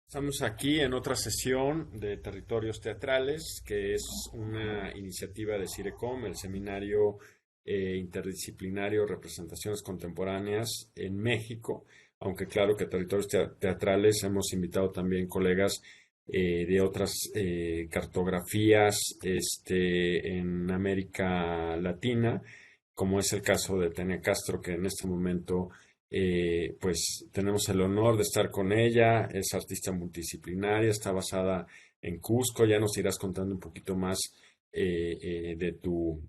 Estamos aquí en otra sesión de Territorios Teatrales, que es una iniciativa de CIRECOM, el Seminario Interdisciplinario Representaciones Contemporáneas en México, aunque claro que Territorios Teatrales hemos invitado también colegas de otras cartografías en América Latina, como es el caso de Tania Castro, que en este momento pues tenemos el honor de estar con ella. Es artista multidisciplinaria, está basada en Cusco. Ya nos irás contando un poquito más de tu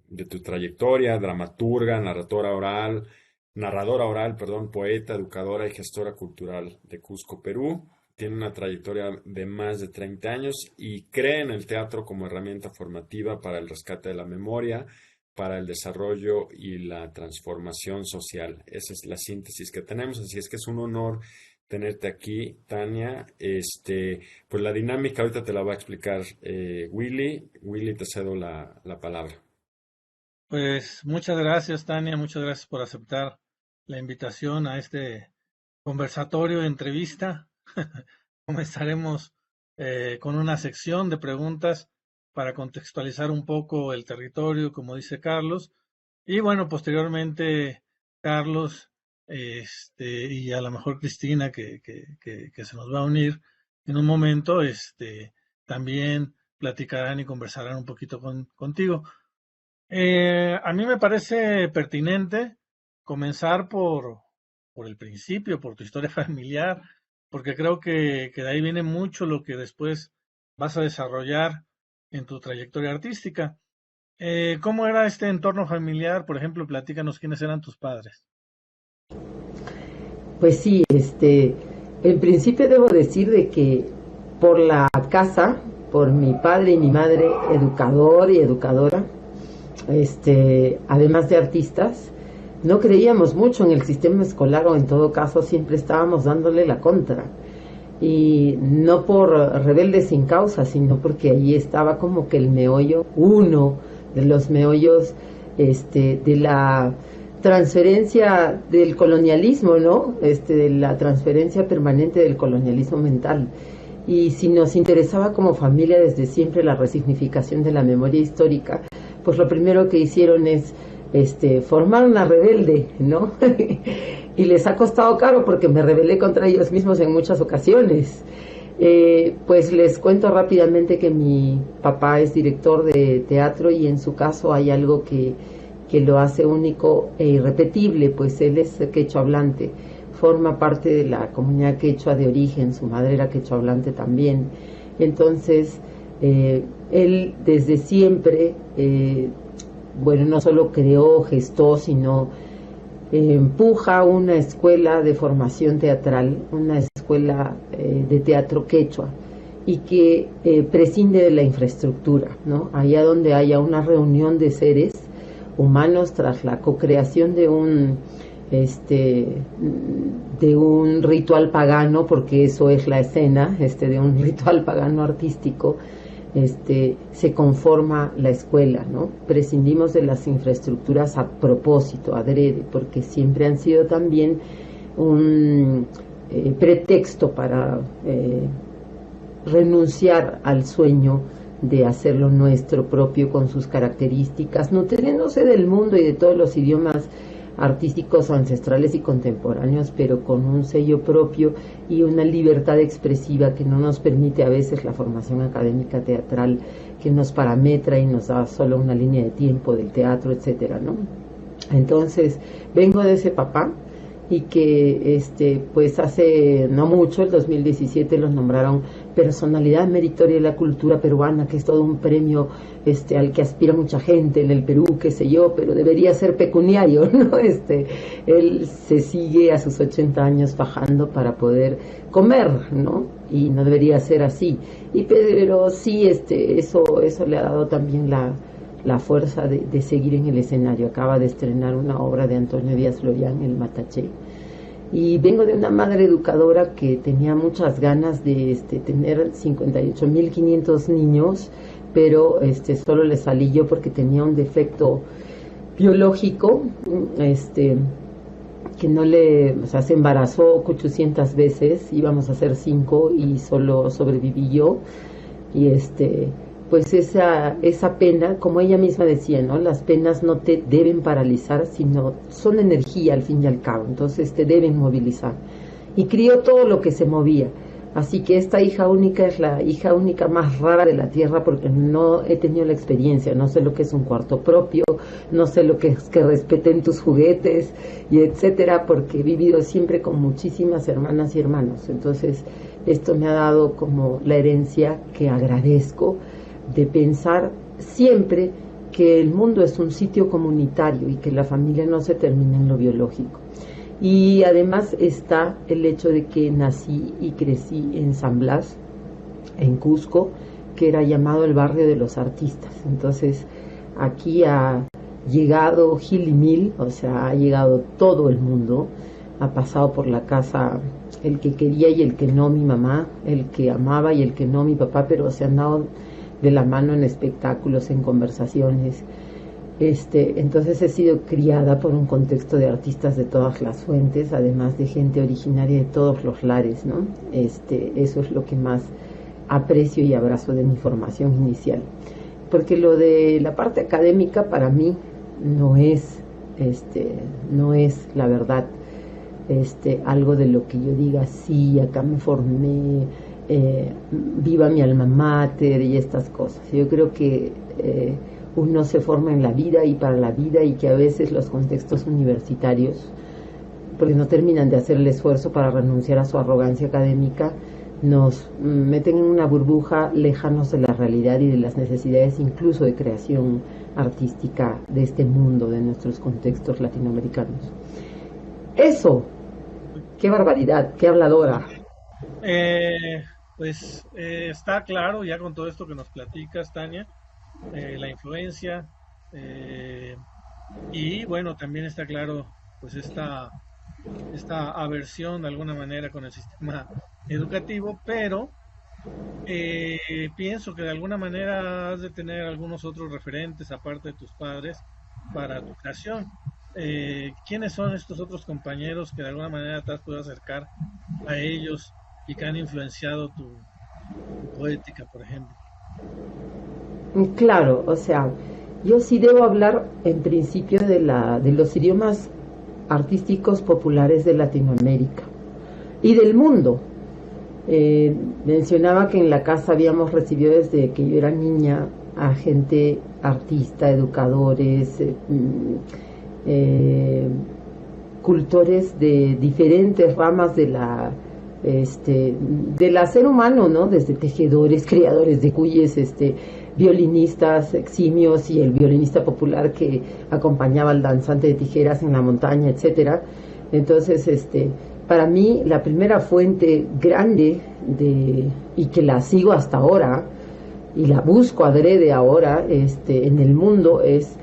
trayectoria, dramaturga, narradora oral, perdón, poeta, educadora y gestora cultural de Cusco, Perú. Tiene una trayectoria de más de 30 años y cree en el teatro como herramienta formativa para el rescate de la memoria, para el desarrollo y la transformación social. Esa es la síntesis que tenemos, así es que es un honor tenerte aquí, Tania. Pues la dinámica ahorita te la va a explicar Willy. Willy, te cedo la palabra. Pues muchas gracias, Tania, muchas gracias por aceptar la invitación a este conversatorio de entrevista. Comenzaremos con una sección de preguntas para contextualizar un poco el territorio, como dice Carlos, y bueno, posteriormente Carlos y a lo mejor Cristina, que se nos va a unir en un momento, también platicarán y conversarán un poquito contigo. A mí me parece pertinente comenzar por el principio, por tu historia familiar, porque creo que de ahí viene mucho lo que después vas a desarrollar en tu trayectoria artística. ¿Cómo era este entorno familiar? Por ejemplo, platícanos quiénes eran tus padres. Pues sí, en principio debo decir de que por la casa, por mi padre y mi madre, educador y educadora, además de artistas, no creíamos mucho en el sistema escolar, o en todo caso siempre estábamos dándole la contra. Y no por rebeldes sin causa, sino porque allí estaba como que el meollo, uno de los meollos de la transferencia del colonialismo, ¿no? De la transferencia permanente del colonialismo mental. Y si nos interesaba como familia desde siempre la resignificación de la memoria histórica, pues lo primero que hicieron es formar una rebelde, ¿no? Y les ha costado caro porque me rebelé contra ellos mismos en muchas ocasiones. Pues les cuento rápidamente que mi papá es director de teatro y en su caso hay algo que lo hace único e irrepetible, pues él es quechua hablante, forma parte de la comunidad quechua de origen, su madre era quechua hablante también. Entonces, él desde siempre, bueno, no solo creó, gestó, sino empuja una escuela de formación teatral, una escuela de teatro quechua, y que prescinde de la infraestructura, ¿no? Allá donde haya una reunión de seres humanos tras la co-creación de un ritual pagano, porque eso es la escena, de un ritual pagano artístico, se conforma la escuela, ¿no? Prescindimos de las infraestructuras a propósito, adrede, porque siempre han sido también un pretexto para renunciar al sueño de hacerlo nuestro propio con sus características, nutriéndose del mundo y de todos los idiomas artísticos ancestrales y contemporáneos, pero con un sello propio y una libertad expresiva que no nos permite a veces la formación académica teatral, que nos parametra y nos da solo una línea de tiempo del teatro, etcétera, ¿no? Entonces, vengo de ese papá y que pues hace no mucho, el 2017, los nombraron personalidad meritoria de la cultura peruana, que es todo un premio al que aspira mucha gente en el Perú, qué sé yo, pero debería ser pecuniario, ¿no? Él se sigue a sus 80 años fajando para poder comer, ¿no? Y no debería ser así. Pero sí, eso le ha dado también la fuerza de seguir en el escenario. Acaba de estrenar una obra de Antonio Díaz Lorián, El Mataché. Y vengo de una madre educadora que tenía muchas ganas de tener 58.500 niños, pero solo le salí yo porque tenía un defecto biológico, que no le, o sea, se embarazó 800 veces, íbamos a ser 5 y solo sobreviví yo. Y pues esa pena, como ella misma decía, ¿no? Las penas no te deben paralizar, sino son energía al fin y al cabo, entonces te deben movilizar. Y crió todo lo que se movía. Así que esta hija única es la hija única más rara de la tierra, porque no he tenido la experiencia, no sé lo que es un cuarto propio, no sé lo que es que respeten tus juguetes, y etcétera, porque he vivido siempre con muchísimas hermanas y hermanos. Entonces, esto me ha dado como la herencia que agradezco, de pensar siempre que el mundo es un sitio comunitario y que la familia no se termina en lo biológico. Y además está el hecho de que nací y crecí en San Blas, en Cusco, que era llamado el barrio de los artistas. Entonces aquí ha llegado Gil y Mil, o sea, ha llegado todo el mundo, ha pasado por la casa el que quería y el que no mi mamá, el que amaba y el que no mi papá, pero se han dado de la mano en espectáculos, en conversaciones. Entonces he sido criada por un contexto de artistas de todas las fuentes, además de gente originaria de todos los lares, ¿no? Eso es lo que más aprecio y abrazo de mi formación inicial, porque lo de la parte académica para mí no es la verdad, algo de lo que yo diga, sí, acá me formé, viva mi alma mater y estas cosas. Yo creo que uno se forma en la vida y para la vida, y que a veces los contextos universitarios, porque no terminan de hacer el esfuerzo para renunciar a su arrogancia académica, nos meten en una burbuja lejanos de la realidad y de las necesidades incluso de creación artística de este mundo, de nuestros contextos latinoamericanos. Eso, qué barbaridad, qué habladora. Está claro ya con todo esto que nos platicas, Tania, la influencia, y bueno, también está claro pues esta aversión de alguna manera con el sistema educativo, pero pienso que de alguna manera has de tener algunos otros referentes aparte de tus padres para tu creación. ¿Quiénes son estos otros compañeros que de alguna manera te has podido acercar a ellos y que han influenciado tu poética, por ejemplo? Claro, o sea, yo sí debo hablar en principio de los idiomas artísticos populares de Latinoamérica y del mundo. Mencionaba que en la casa habíamos recibido desde que yo era niña a gente artista, educadores, cultores de diferentes ramas del ser humano, ¿no? Desde tejedores, criadores de cuyes, violinistas eximios y el violinista popular que acompañaba al danzante de tijeras en la montaña, etcétera. Entonces, para mí la primera fuente grande y que la sigo hasta ahora y la busco adrede ahora en el mundo es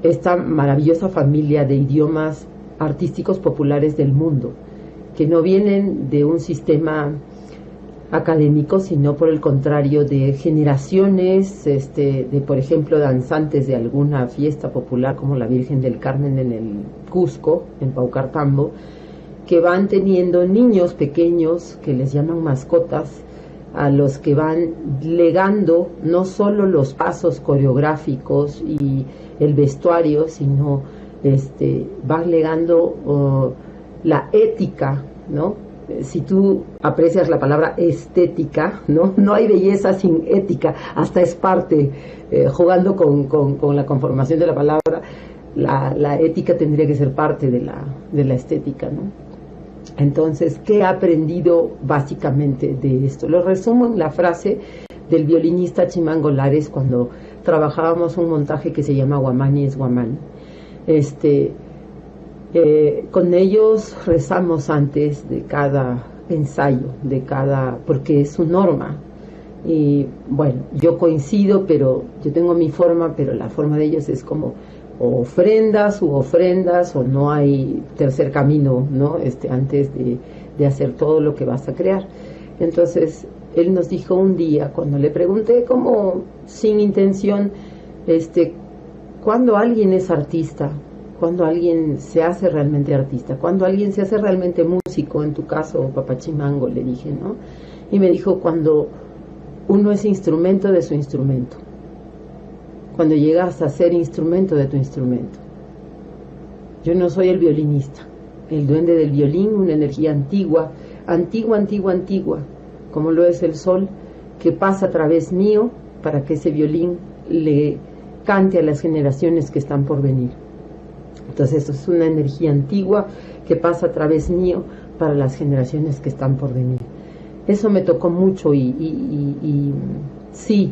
esta maravillosa familia de idiomas artísticos populares del mundo, que no vienen de un sistema académico, sino por el contrario de generaciones de, por ejemplo, danzantes de alguna fiesta popular como la Virgen del Carmen en el Cusco, en Paucartambo, que van teniendo niños pequeños que les llaman mascotas, a los que van legando no solo los pasos coreográficos y el vestuario, sino van legando la ética, ¿no? Si tú aprecias la palabra estética, no hay belleza sin ética, hasta es parte, jugando con la conformación de la palabra, la ética tendría que ser parte de la estética, ¿no? Entonces, ¿qué he aprendido básicamente de esto? Lo resumo en la frase del violinista Chimango Lares cuando trabajábamos un montaje que se llama Guamani es Guamán. Con ellos rezamos antes de cada ensayo, porque es su norma. Y bueno, yo coincido, pero yo tengo mi forma, pero la forma de ellos es como o ofrendas u ofrendas, o no hay tercer camino, ¿no? Antes de hacer todo lo que vas a crear. Entonces, él nos dijo un día, cuando le pregunté como sin intención, cuando alguien es artista, cuando alguien se hace realmente artista, cuando alguien se hace realmente músico, en tu caso, Papachimango, le dije, ¿no? Y me dijo, cuando uno es instrumento de su instrumento, cuando llegas a ser instrumento de tu instrumento. Yo no soy el violinista, el duende del violín, una energía antigua, como lo es el sol, que pasa a través mío para que ese violín le cante a las generaciones que están por venir. Entonces eso es una energía antigua que pasa a través mío para las generaciones que están por venir. Eso me tocó mucho y sí,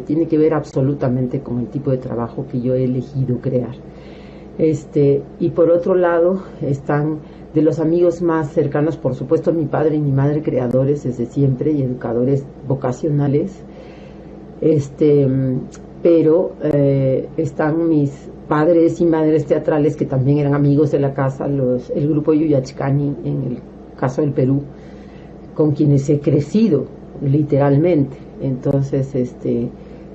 tiene que ver absolutamente con el tipo de trabajo que yo he elegido crear. Y por otro lado están de los amigos más cercanos, por supuesto, mi padre y mi madre, creadores desde siempre y educadores vocacionales. Pero están mis padres y madres teatrales que también eran amigos de la casa, el grupo Yuyachcani, en el caso del Perú, con quienes he crecido literalmente. Entonces, de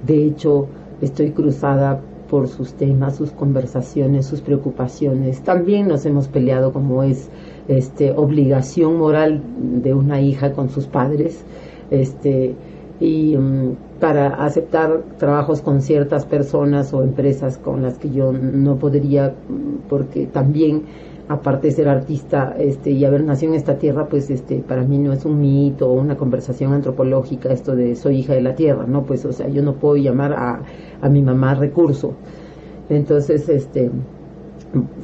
hecho, estoy cruzada por sus temas, sus conversaciones, sus preocupaciones. También nos hemos peleado, como es obligación moral de una hija con sus padres, y para aceptar trabajos con ciertas personas o empresas con las que yo no podría, porque también, aparte de ser artista y haber nacido en esta tierra, pues para mí no es un mito o una conversación antropológica esto de soy hija de la tierra, ¿no? Pues, o sea, yo no puedo llamar a mi mamá recurso. Entonces,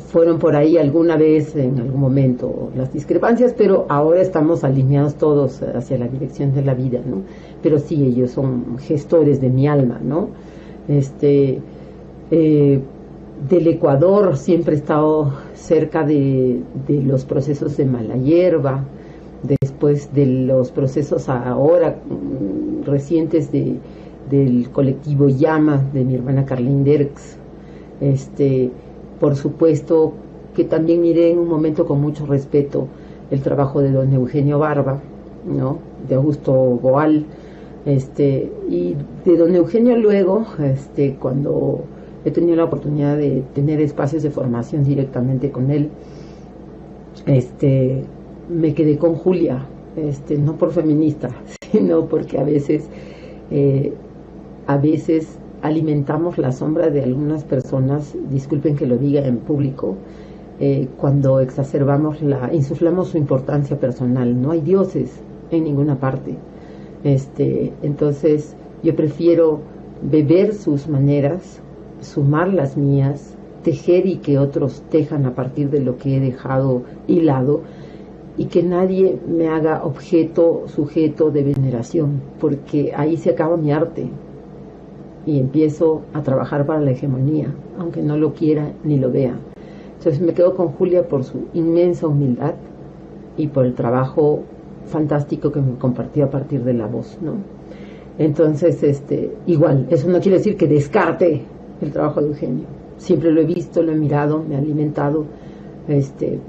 fueron por ahí alguna vez, en algún momento, las discrepancias, pero ahora estamos alineados todos hacia la dirección de la vida, ¿no? Pero sí, ellos son gestores de mi alma, ¿no? Del Ecuador siempre he estado cerca de los procesos de Mala Hierba, después de los procesos ahora recientes del colectivo Llama, de mi hermana Carlene Derks. Por supuesto que también miré en un momento con mucho respeto el trabajo de don Eugenio Barba, ¿no? De Augusto Boal, y de don Eugenio luego, cuando he tenido la oportunidad de tener espacios de formación directamente con él, me quedé con Julia, no por feminista, sino porque a veces alimentamos la sombra de algunas personas, disculpen que lo diga en público, cuando insuflamos su importancia personal. No hay dioses en ninguna parte. Entonces yo prefiero beber sus maneras, sumar las mías, tejer y que otros tejan a partir de lo que he dejado hilado, y que nadie me haga sujeto de veneración, porque ahí se acaba mi arte y empiezo a trabajar para la hegemonía, aunque no lo quiera ni lo vea. Entonces me quedo con Julia por su inmensa humildad y por el trabajo fantástico que me compartió a partir de la voz, ¿no? Entonces, igual, eso no quiere decir que descarte el trabajo de Eugenio. Siempre lo he visto, lo he mirado, me ha alimentado,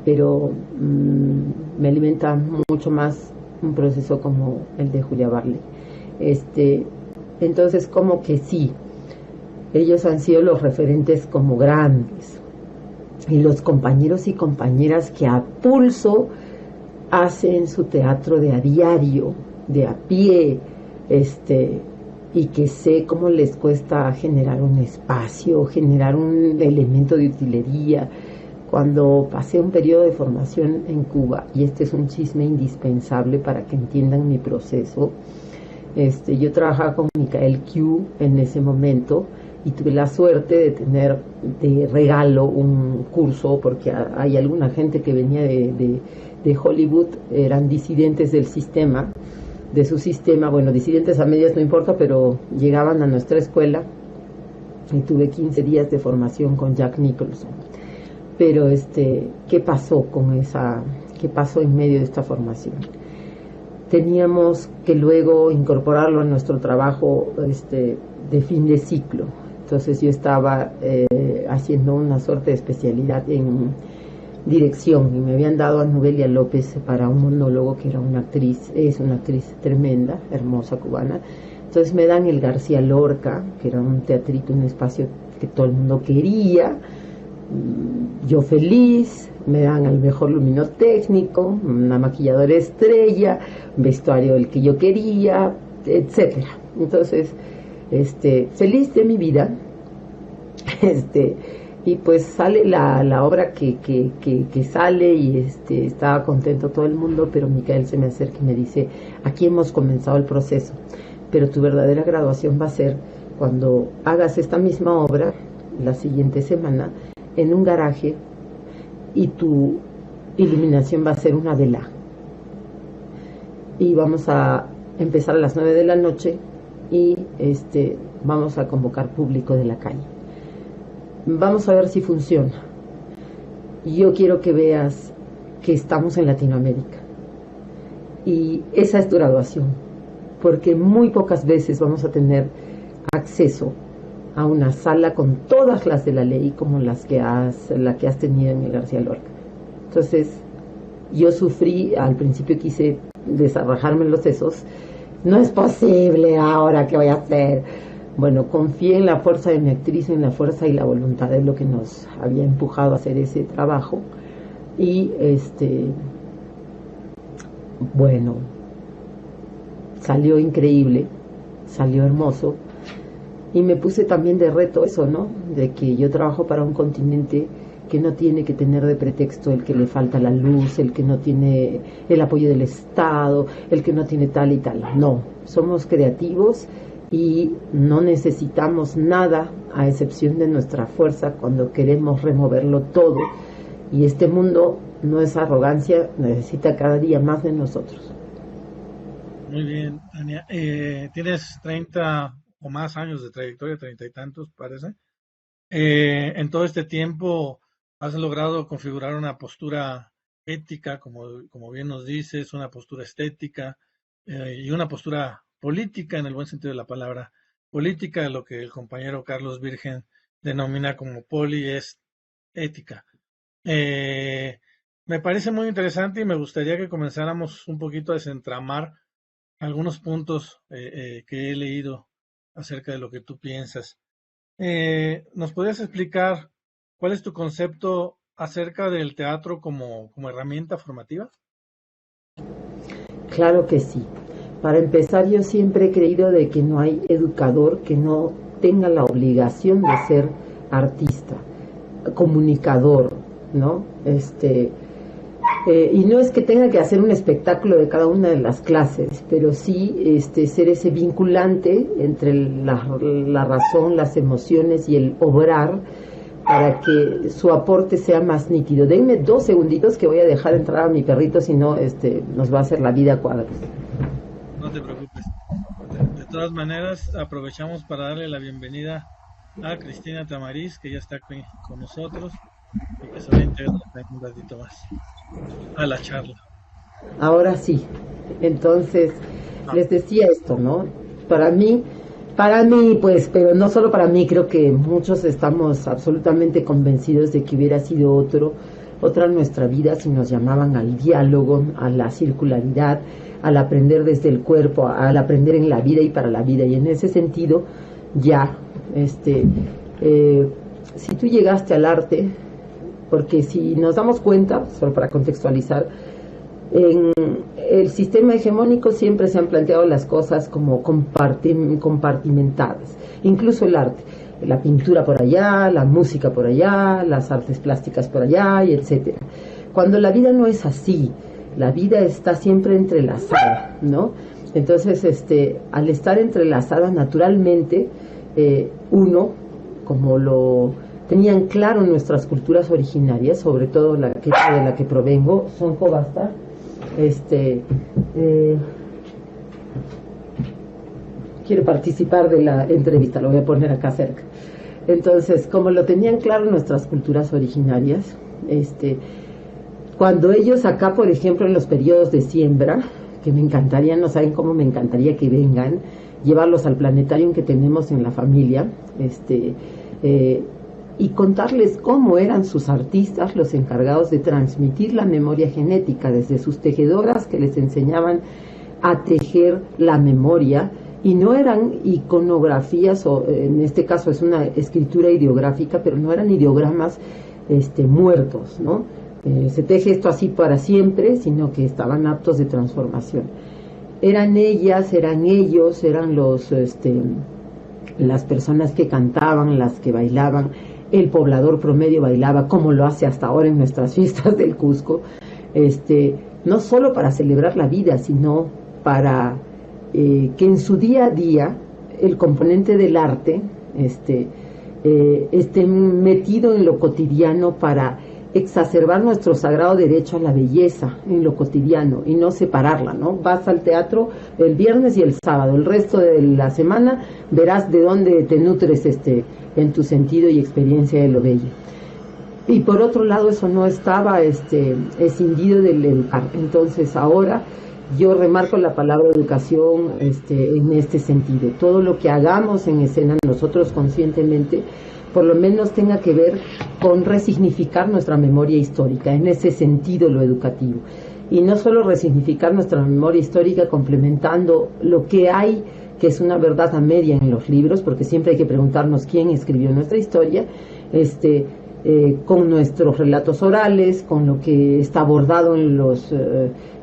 pero me alimenta mucho más un proceso como el de Julia Barley. Entonces, como que sí, ellos han sido los referentes como grandes, y los compañeros y compañeras que a pulso hacen su teatro de a diario, de a pie, y que sé cómo les cuesta generar un espacio, generar un elemento de utilería. Cuando pasé un periodo de formación en Cuba, y este es un chisme indispensable para que entiendan mi proceso, yo trabajaba con Michael Q en ese momento, y tuve la suerte de tener de regalo un curso, porque hay alguna gente que venía de Hollywood, eran disidentes del sistema, de su sistema, bueno, disidentes a medias no importa, pero llegaban a nuestra escuela, y tuve 15 días de formación con Jack Nicholson. Pero ¿qué pasó qué pasó en medio de esta formación? Teníamos que luego incorporarlo a nuestro trabajo de fin de ciclo. Entonces yo estaba haciendo una suerte de especialidad en dirección, y me habían dado a Novelia López para un monólogo, que era es una actriz tremenda, hermosa, cubana. Entonces me dan el García Lorca, que era un teatrito, un espacio que todo el mundo quería, yo feliz, me dan el mejor luminotécnico, una maquilladora estrella, un vestuario el que yo quería, etcétera. Entonces, feliz de mi vida, y pues sale la obra que sale, y estaba contento todo el mundo, pero Micael se me acerca y me dice: aquí hemos comenzado el proceso, pero tu verdadera graduación va a ser cuando hagas esta misma obra la siguiente semana en un garaje, y tu iluminación va a ser una vela, y vamos a empezar a las 9 de la noche, y vamos a convocar público de la calle. Vamos a ver si funciona. Yo quiero que veas que estamos en Latinoamérica, y esa es tu graduación, porque muy pocas veces vamos a tener acceso a una sala con todas las de la ley como la que has tenido en el García Lorca. Entonces, yo sufrí, al principio quise desarrajarme los sesos. No es posible ahora, ¿qué voy a hacer? Bueno, confié en la fuerza de mi actriz, en la fuerza y la voluntad de lo que nos había empujado a hacer ese trabajo. Y bueno, salió increíble, salió hermoso. Y me puse también de reto eso, ¿no? De que yo trabajo para un continente que no tiene que tener de pretexto el que le falta la luz, el que no tiene el apoyo del Estado, el que no tiene tal y tal. No, somos creativos y no necesitamos nada a excepción de nuestra fuerza cuando queremos removerlo todo. Y este mundo no es arrogancia, necesita cada día más de nosotros. Muy bien, Tania. Tienes 30 o más años de trayectoria, 30 y tantos parece. En todo este tiempo has logrado configurar una postura ética, como bien nos dices, una postura estética, y una postura política en el buen sentido de la palabra. Política, lo que el compañero Carlos Virgen denomina como poliética. Me parece muy interesante y me gustaría que comenzáramos un poquito a desentramar algunos puntos que he leído acerca de lo que tú piensas. ¿Nos podrías explicar cuál es tu concepto acerca del teatro como herramienta formativa? Claro que sí. Para empezar, yo siempre he creído de que no hay educador que no tenga la obligación de ser artista, comunicador, ¿no? Y no es que tenga que hacer un espectáculo de cada una de las clases, pero sí ser ese vinculante entre la razón, las emociones y el obrar, para que su aporte sea más nítido. Denme 2 segunditos que voy a dejar entrar a mi perrito, si no nos va a hacer la vida a cuadros. No te preocupes. De todas maneras, aprovechamos para darle la bienvenida a Cristina Tamariz, que ya está aquí con nosotros y que se va a integrar un ratito más a la charla. Ahora sí. Entonces, les decía esto, ¿no? Para mí, pues, pero no solo para mí, creo que muchos estamos absolutamente convencidos de que hubiera sido otra nuestra vida si nos llamaban al diálogo, a la circularidad, al aprender desde el cuerpo, al aprender en la vida y para la vida. Y en ese sentido, ya, si tú llegaste al arte, porque si nos damos cuenta, solo para contextualizar, en el sistema hegemónico siempre se han planteado las cosas como compartimentadas, incluso el arte, la pintura por allá, la música por allá, las artes plásticas por allá, y etcétera. Cuando la vida no es así, la vida está siempre entrelazada, ¿no? Entonces, al estar entrelazada naturalmente, uno, como lo tenían claro nuestras culturas originarias, sobre todo la quechua de la que provengo, son Cobasta, quiere participar de la entrevista, lo voy a poner acá cerca. Entonces, como lo tenían claro nuestras culturas originarias, cuando ellos acá, por ejemplo, en los periodos de siembra, que me encantaría, no saben cómo me encantaría que vengan, llevarlos al planetario que tenemos en la familia, y contarles cómo eran sus artistas los encargados de transmitir la memoria genética desde sus tejedoras que les enseñaban a tejer la memoria, y no eran iconografías, o en este caso es una escritura ideográfica, pero no eran ideogramas muertos, ¿no? Se teje esto así para siempre, sino que estaban aptos de transformación. Eran ellas, eran ellos, eran las personas que cantaban, las que bailaban. El poblador promedio bailaba como lo hace hasta ahora en nuestras fiestas del Cusco, no solo para celebrar la vida, sino para que en su día a día el componente del arte esté metido en lo cotidiano para exacerbar nuestro sagrado derecho a la belleza en lo cotidiano y no separarla, ¿no? Vas al teatro el viernes y el sábado, el resto de la semana verás de dónde te nutres en tu sentido y experiencia de lo bello. Y por otro lado eso no estaba escindido del educar. Entonces ahora yo remarco la palabra educación en este sentido. Todo lo que hagamos en escena nosotros conscientemente por lo menos tenga que ver con resignificar nuestra memoria histórica, en ese sentido lo educativo. Y no solo resignificar nuestra memoria histórica complementando lo que hay, que es una verdad a media en los libros, porque siempre hay que preguntarnos quién escribió nuestra historia, con nuestros relatos orales, con lo que está bordado en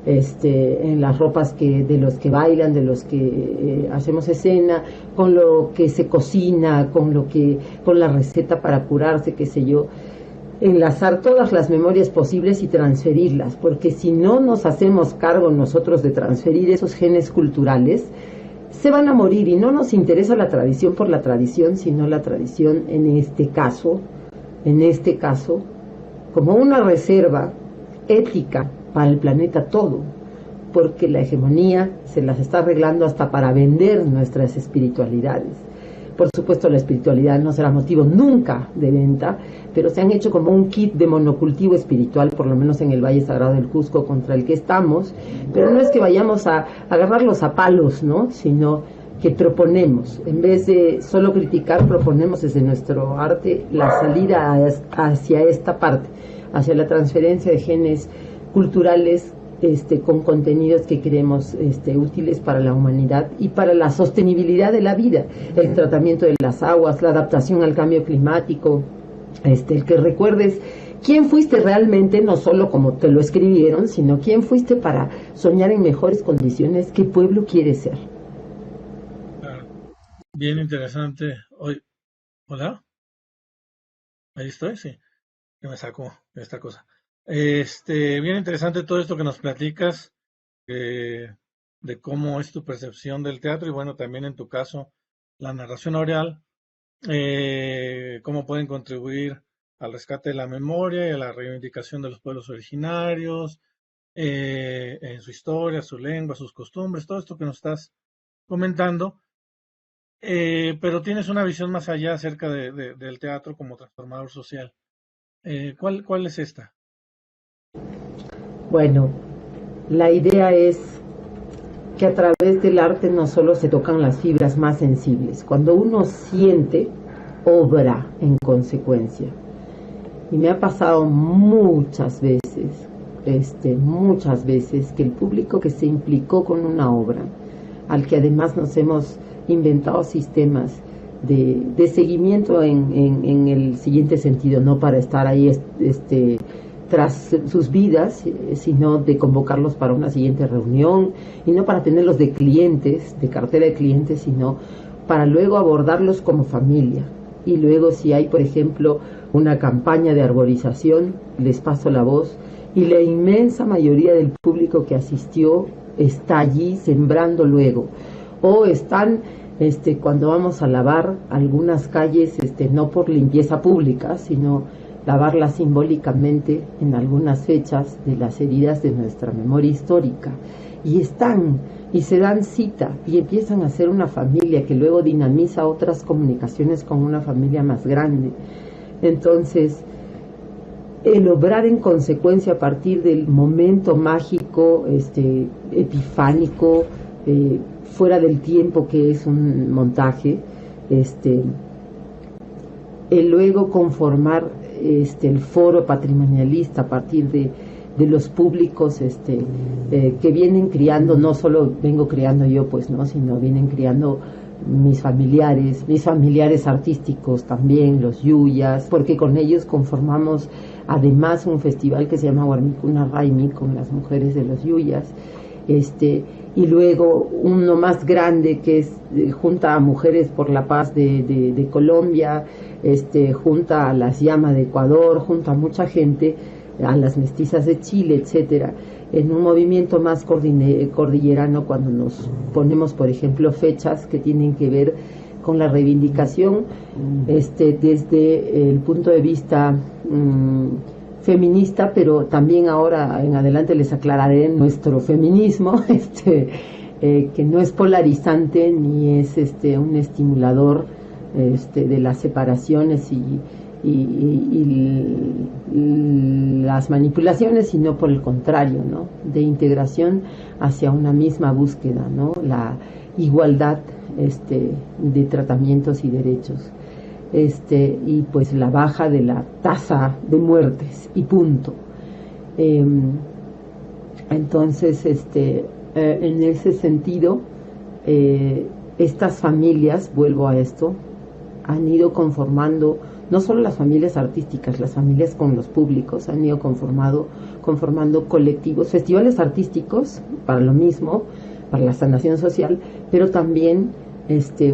en las ropas de los que bailan, de los que hacemos escena, con lo que se cocina, con la receta para curarse, qué sé yo, enlazar todas las memorias posibles y transferirlas, porque si no nos hacemos cargo nosotros de transferir esos genes culturales, se van a morir y no nos interesa la tradición por la tradición, sino la tradición en este caso, como una reserva ética para el planeta todo, porque la hegemonía se las está arreglando hasta para vender nuestras espiritualidades. Por supuesto, la espiritualidad no será motivo nunca de venta, pero se han hecho como un kit de monocultivo espiritual, por lo menos en el Valle Sagrado del Cusco, contra el que estamos, pero no es que vayamos a agarrarlos a palos, ¿no? Sino que proponemos, en vez de solo criticar, proponemos desde nuestro arte la salida hacia esta parte, hacia la transferencia de genes culturales con contenidos que creemos útiles para la humanidad y para la sostenibilidad de la vida, el tratamiento de las aguas, la adaptación al cambio climático, el que recuerdes quién fuiste realmente, no solo como te lo escribieron, sino quién fuiste para soñar en mejores condiciones, qué pueblo quieres ser. Bien interesante. Hoy, ¿hola? Ahí estoy, sí. Que me sacó esta cosa. Bien interesante todo esto que nos platicas de cómo es tu percepción del teatro y bueno, también en tu caso, la narración oral, cómo pueden contribuir al rescate de la memoria y a la reivindicación de los pueblos originarios, en su historia, su lengua, sus costumbres, todo esto que nos estás comentando. Pero tienes una visión más allá acerca del teatro como transformador social. ¿Cuál es esta? Bueno, la idea es que a través del arte no solo se tocan las fibras más sensibles. Cuando uno siente, obra en consecuencia. Y me ha pasado muchas veces que el público que se implicó con una obra, al que además nos hemos inventado sistemas de seguimiento en el siguiente sentido, no para estar ahí tras sus vidas, sino de convocarlos para una siguiente reunión, y no para tenerlos de clientes, de cartera de clientes, sino para luego abordarlos como familia. Y luego si hay, por ejemplo, una campaña de arborización, les paso la voz, y la inmensa mayoría del público que asistió está allí sembrando luego. O están cuando vamos a lavar algunas calles, no por limpieza pública, sino lavarlas simbólicamente en algunas fechas de las heridas de nuestra memoria histórica. Y están, y se dan cita, y empiezan a ser una familia que luego dinamiza otras comunicaciones con una familia más grande. Entonces, el obrar en consecuencia a partir del momento mágico, epifánico, fuera del tiempo que es un montaje, el luego conformar el foro patrimonialista a partir de los públicos que vienen criando, no solo vengo criando yo, pues no, sino vienen criando mis familiares artísticos también, los yuyas, porque con ellos conformamos además un festival que se llama Warmicuna Raimi, con las mujeres de los yuyas, y luego uno más grande que es junta a Mujeres por la Paz de Colombia, junta a las Llama de Ecuador, junta a mucha gente, a las Mestizas de Chile, etcétera, en un movimiento más cordillerano, cuando nos ponemos, por ejemplo, fechas que tienen que ver con la reivindicación desde el punto de vista feminista, pero también ahora en adelante les aclararé nuestro feminismo, que no es polarizante ni es un estimulador de las separaciones y las manipulaciones, sino por el contrario, ¿no? De integración hacia una misma búsqueda, ¿no? La igualdad de tratamientos y derechos, y pues la baja de la tasa de muertes y punto. Entonces, en ese sentido, estas familias, vuelvo a esto, han ido conformando, no solo las familias artísticas, las familias con los públicos han ido conformando colectivos, festivales artísticos para lo mismo, para la sanación social, pero también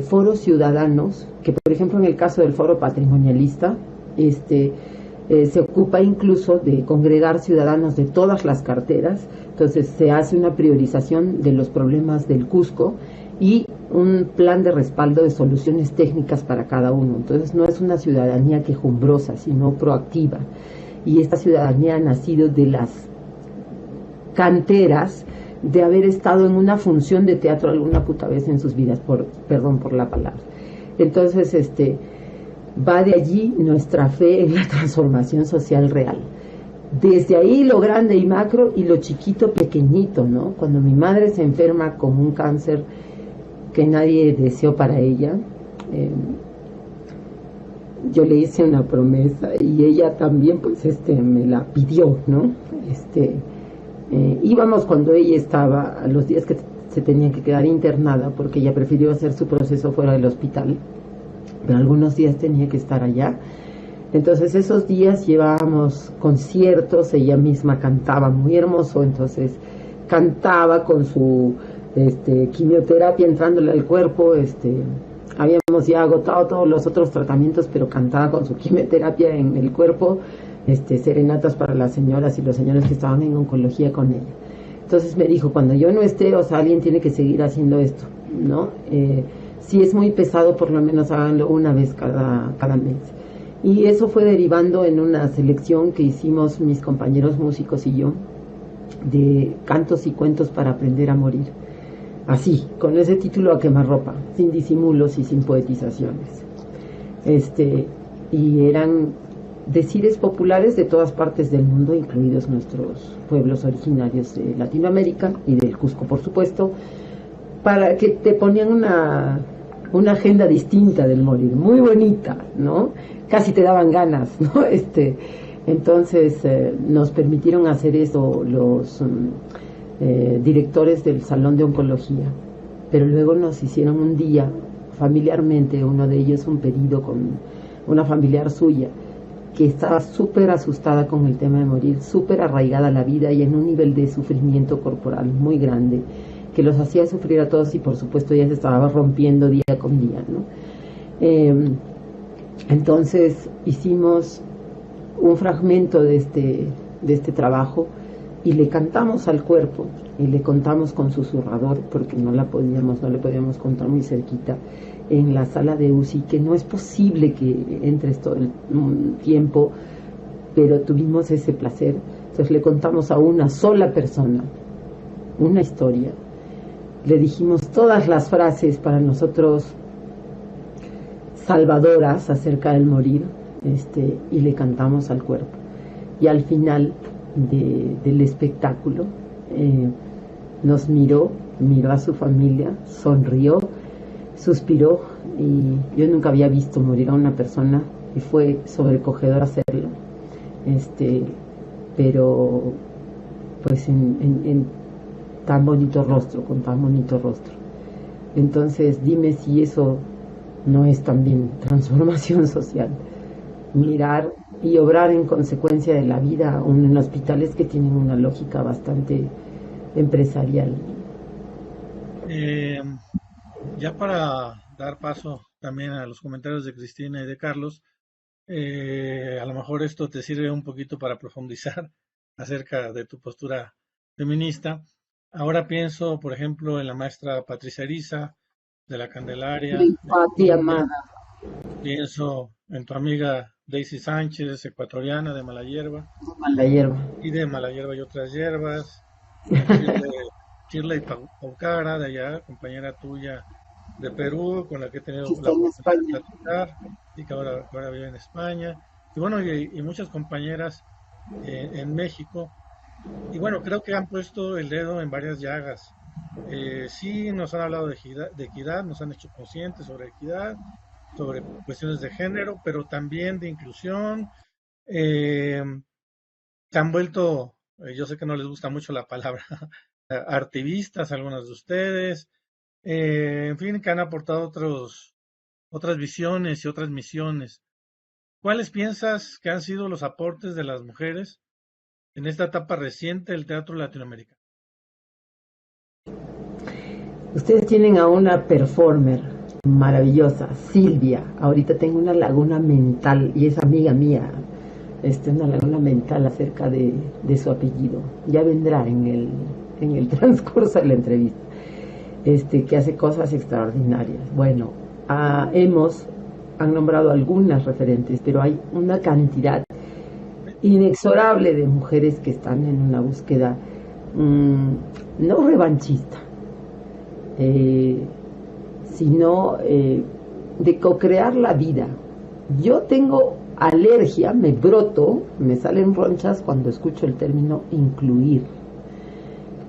foros ciudadanos, que por ejemplo en el caso del foro patrimonialista, se ocupa incluso de congregar ciudadanos de todas las carteras. Entonces se hace una priorización de los problemas del Cusco y un plan de respaldo de soluciones técnicas para cada uno. Entonces no es una ciudadanía quejumbrosa, sino proactiva. Y esta ciudadanía ha nacido de las canteras de haber estado en una función de teatro alguna puta vez en sus vidas, perdón por la palabra. Entonces, va de allí nuestra fe en la transformación social real. Desde ahí lo grande y macro, y lo chiquito pequeñito, ¿no? Cuando mi madre se enferma con un cáncer que nadie deseó para ella, yo le hice una promesa y ella también pues me la pidió, ¿no? Íbamos cuando ella estaba, a los días que se tenía que quedar internada, porque ella prefirió hacer su proceso fuera del hospital, pero algunos días tenía que estar allá. Entonces esos días llevábamos conciertos, ella misma cantaba muy hermoso, entonces cantaba con su quimioterapia entrándole al cuerpo, habíamos ya agotado todos los otros tratamientos, pero cantaba con su quimioterapia en el cuerpo, serenatas para las señoras y los señores que estaban en oncología con ella. Entonces me dijo, cuando yo no esté, o sea, alguien tiene que seguir haciendo esto, ¿no? Si es muy pesado, por lo menos háganlo una vez cada mes. Y eso fue derivando en una selección que hicimos mis compañeros músicos y yo, de cantos y cuentos para aprender a morir. Así, con ese título a quemarropa, sin disimulos y sin poetizaciones. Y eran decires populares de todas partes del mundo, incluidos nuestros pueblos originarios de Latinoamérica y del Cusco, por supuesto, para que te ponían una agenda distinta del morir, muy bonita, ¿no? Casi te daban ganas, ¿no? Entonces nos permitieron hacer eso los directores del Salón de Oncología, pero luego nos hicieron un día, familiarmente, uno de ellos un pedido con una familiar suya, que estaba súper asustada con el tema de morir, súper arraigada a la vida y en un nivel de sufrimiento corporal muy grande, que los hacía sufrir a todos y por supuesto ella se estaba rompiendo día con día, ¿no? Entonces hicimos un fragmento de este trabajo y le cantamos al cuerpo y le contamos con susurrador, porque no le podíamos contar muy cerquita, en la sala de UCI, que no es posible que entres todo el tiempo, pero tuvimos ese placer. Entonces le contamos a una sola persona una historia, le dijimos todas las frases para nosotros salvadoras acerca del morir, y le cantamos al cuerpo. Y al final del espectáculo nos miró a su familia, sonrió, suspiró, y yo nunca había visto morir a una persona y fue sobrecogedor hacerlo, pero pues en tan bonito rostro, con tan bonito rostro. Entonces, dime si eso no es también transformación social. Mirar y obrar en consecuencia de la vida en hospitales que tienen una lógica bastante empresarial. Ya para dar paso también a los comentarios de Cristina y de Carlos, a lo mejor esto te sirve un poquito para profundizar acerca de tu postura feminista. Ahora pienso, por ejemplo, en la maestra Patricia Ariza, de la Candelaria, Mi de patria Colombia. amada. Pienso en tu amiga Daisy Sánchez, ecuatoriana de Malayerba, La hierba. y de Malayerba y otras hierbas, en Shirley Paucara, de allá, compañera tuya de Perú, con la que he tenido Que la está en oportunidad de España. platicar, y que ahora vive en España, y bueno, y muchas compañeras en México. Y bueno, creo que han puesto el dedo en varias llagas. Sí, nos han hablado de equidad, nos han hecho conscientes sobre equidad, sobre cuestiones de género, pero también de inclusión. Eh, Se han vuelto, yo sé que no les gusta mucho la palabra, artivistas, algunas de ustedes, en fin, que han aportado otras visiones y otras misiones. ¿Cuáles piensas que han sido los aportes de las mujeres en esta etapa reciente del teatro latinoamericano? Ustedes tienen a una performer maravillosa, Silvia. Ahorita tengo una laguna mental y es amiga mía. Una laguna mental acerca de su apellido. Ya vendrá en el transcurso de la entrevista. Que hace cosas extraordinarias. Bueno, han nombrado algunas referentes, pero hay una cantidad inexorable de mujeres que están en una búsqueda no revanchista, sino de co-crear la vida. Yo tengo alergia, me broto, me salen ronchas cuando escucho el término incluir.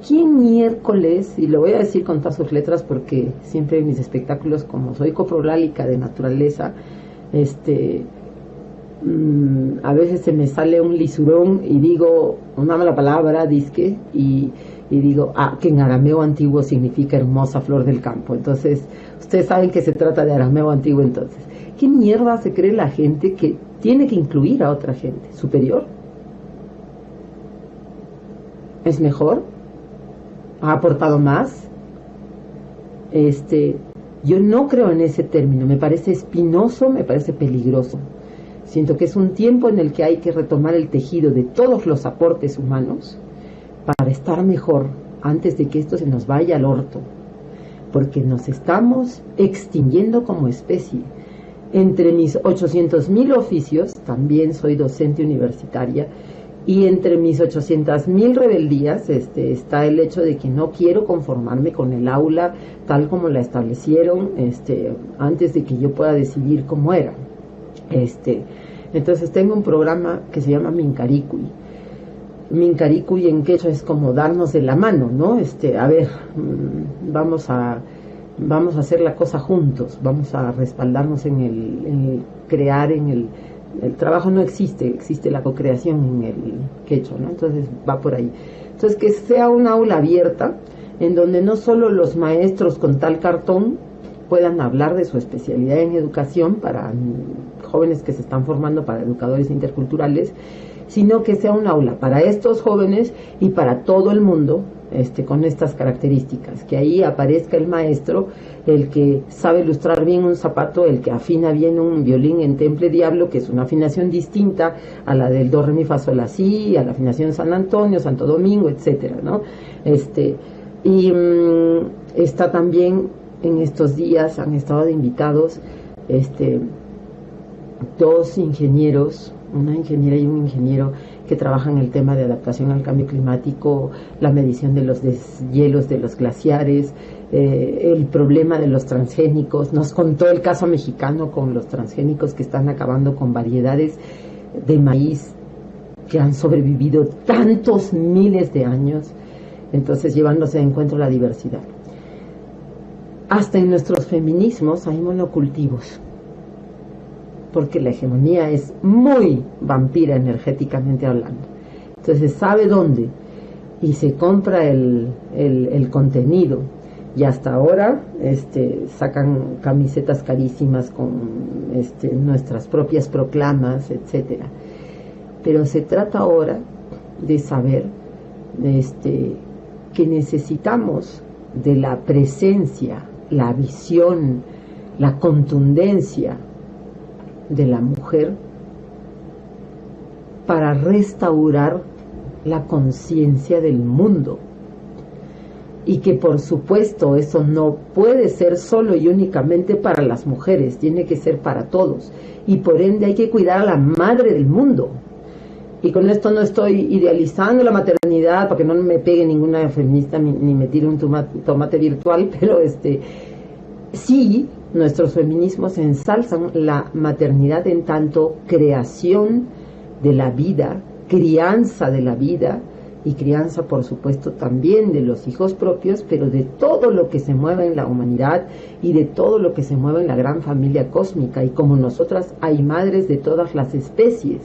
¿Quién miércoles, y lo voy a decir con todas sus letras porque siempre en mis espectáculos, como soy coprolálica de naturaleza, a veces se me sale un lisurón y digo una mala palabra, disque, y digo, que en arameo antiguo significa hermosa flor del campo. Entonces, ustedes saben que se trata de arameo antiguo. Entonces, ¿qué mierda se cree la gente que tiene que incluir a otra gente? ¿Superior? ¿Es mejor? ¿Ha aportado más? Yo no creo en ese término, me parece espinoso, me parece peligroso. Siento que es un tiempo en el que hay que retomar el tejido de todos los aportes humanos para estar mejor antes de que esto se nos vaya al orto, porque nos estamos extinguiendo como especie. Entre mis 800,000 oficios, también soy docente universitaria, y entre mis 800,000 rebeldías está el hecho de que no quiero conformarme con el aula tal como la establecieron antes de que yo pueda decidir cómo era. Entonces tengo un programa que se llama Mincaricui. Mincaricui en quechua es como darnos de la mano, ¿no? A ver, vamos a hacer la cosa juntos, vamos a respaldarnos en el crear, el trabajo no existe la co-creación en el quechua, ¿no? Entonces va por ahí. Entonces que sea un aula abierta en donde no solo los maestros con tal cartón puedan hablar de su especialidad en educación para jóvenes que se están formando para educadores interculturales, sino que sea un aula para estos jóvenes y para todo el mundo con estas características, que ahí aparezca el maestro, el que sabe ilustrar bien un zapato, el que afina bien un violín en temple diablo, que es una afinación distinta a la del do, re, mi, fa, sol, la, si, a la afinación San Antonio, Santo Domingo, etcétera, ¿no? Está también en estos días, han estado de invitados dos ingenieros, una ingeniera y un ingeniero que trabajan el tema de adaptación al cambio climático, la medición de los deshielos de los glaciares, el problema de los transgénicos. Nos contó el caso mexicano con los transgénicos que están acabando con variedades de maíz que han sobrevivido tantos miles de años, entonces llevándose de encuentro la diversidad. Hasta en nuestros feminismos hay monocultivos, porque la hegemonía es muy vampira energéticamente hablando. Entonces sabe dónde y se compra el contenido y hasta ahora sacan camisetas carísimas con nuestras propias proclamas, etcétera. Pero se trata ahora de saber que necesitamos de la presencia, la visión, la contundencia de la mujer para restaurar la conciencia del mundo. Y que por supuesto eso no puede ser solo y únicamente para las mujeres, tiene que ser para todos. Y por ende hay que cuidar a la madre del mundo. Y con esto no estoy idealizando la maternidad para que no me pegue ninguna feminista ni me tire un tomate virtual, pero sí, nuestros feminismos ensalzan la maternidad en tanto creación de la vida, crianza de la vida, y crianza, por supuesto, también de los hijos propios, pero de todo lo que se mueve en la humanidad y de todo lo que se mueve en la gran familia cósmica. Y como nosotras, hay madres de todas las especies.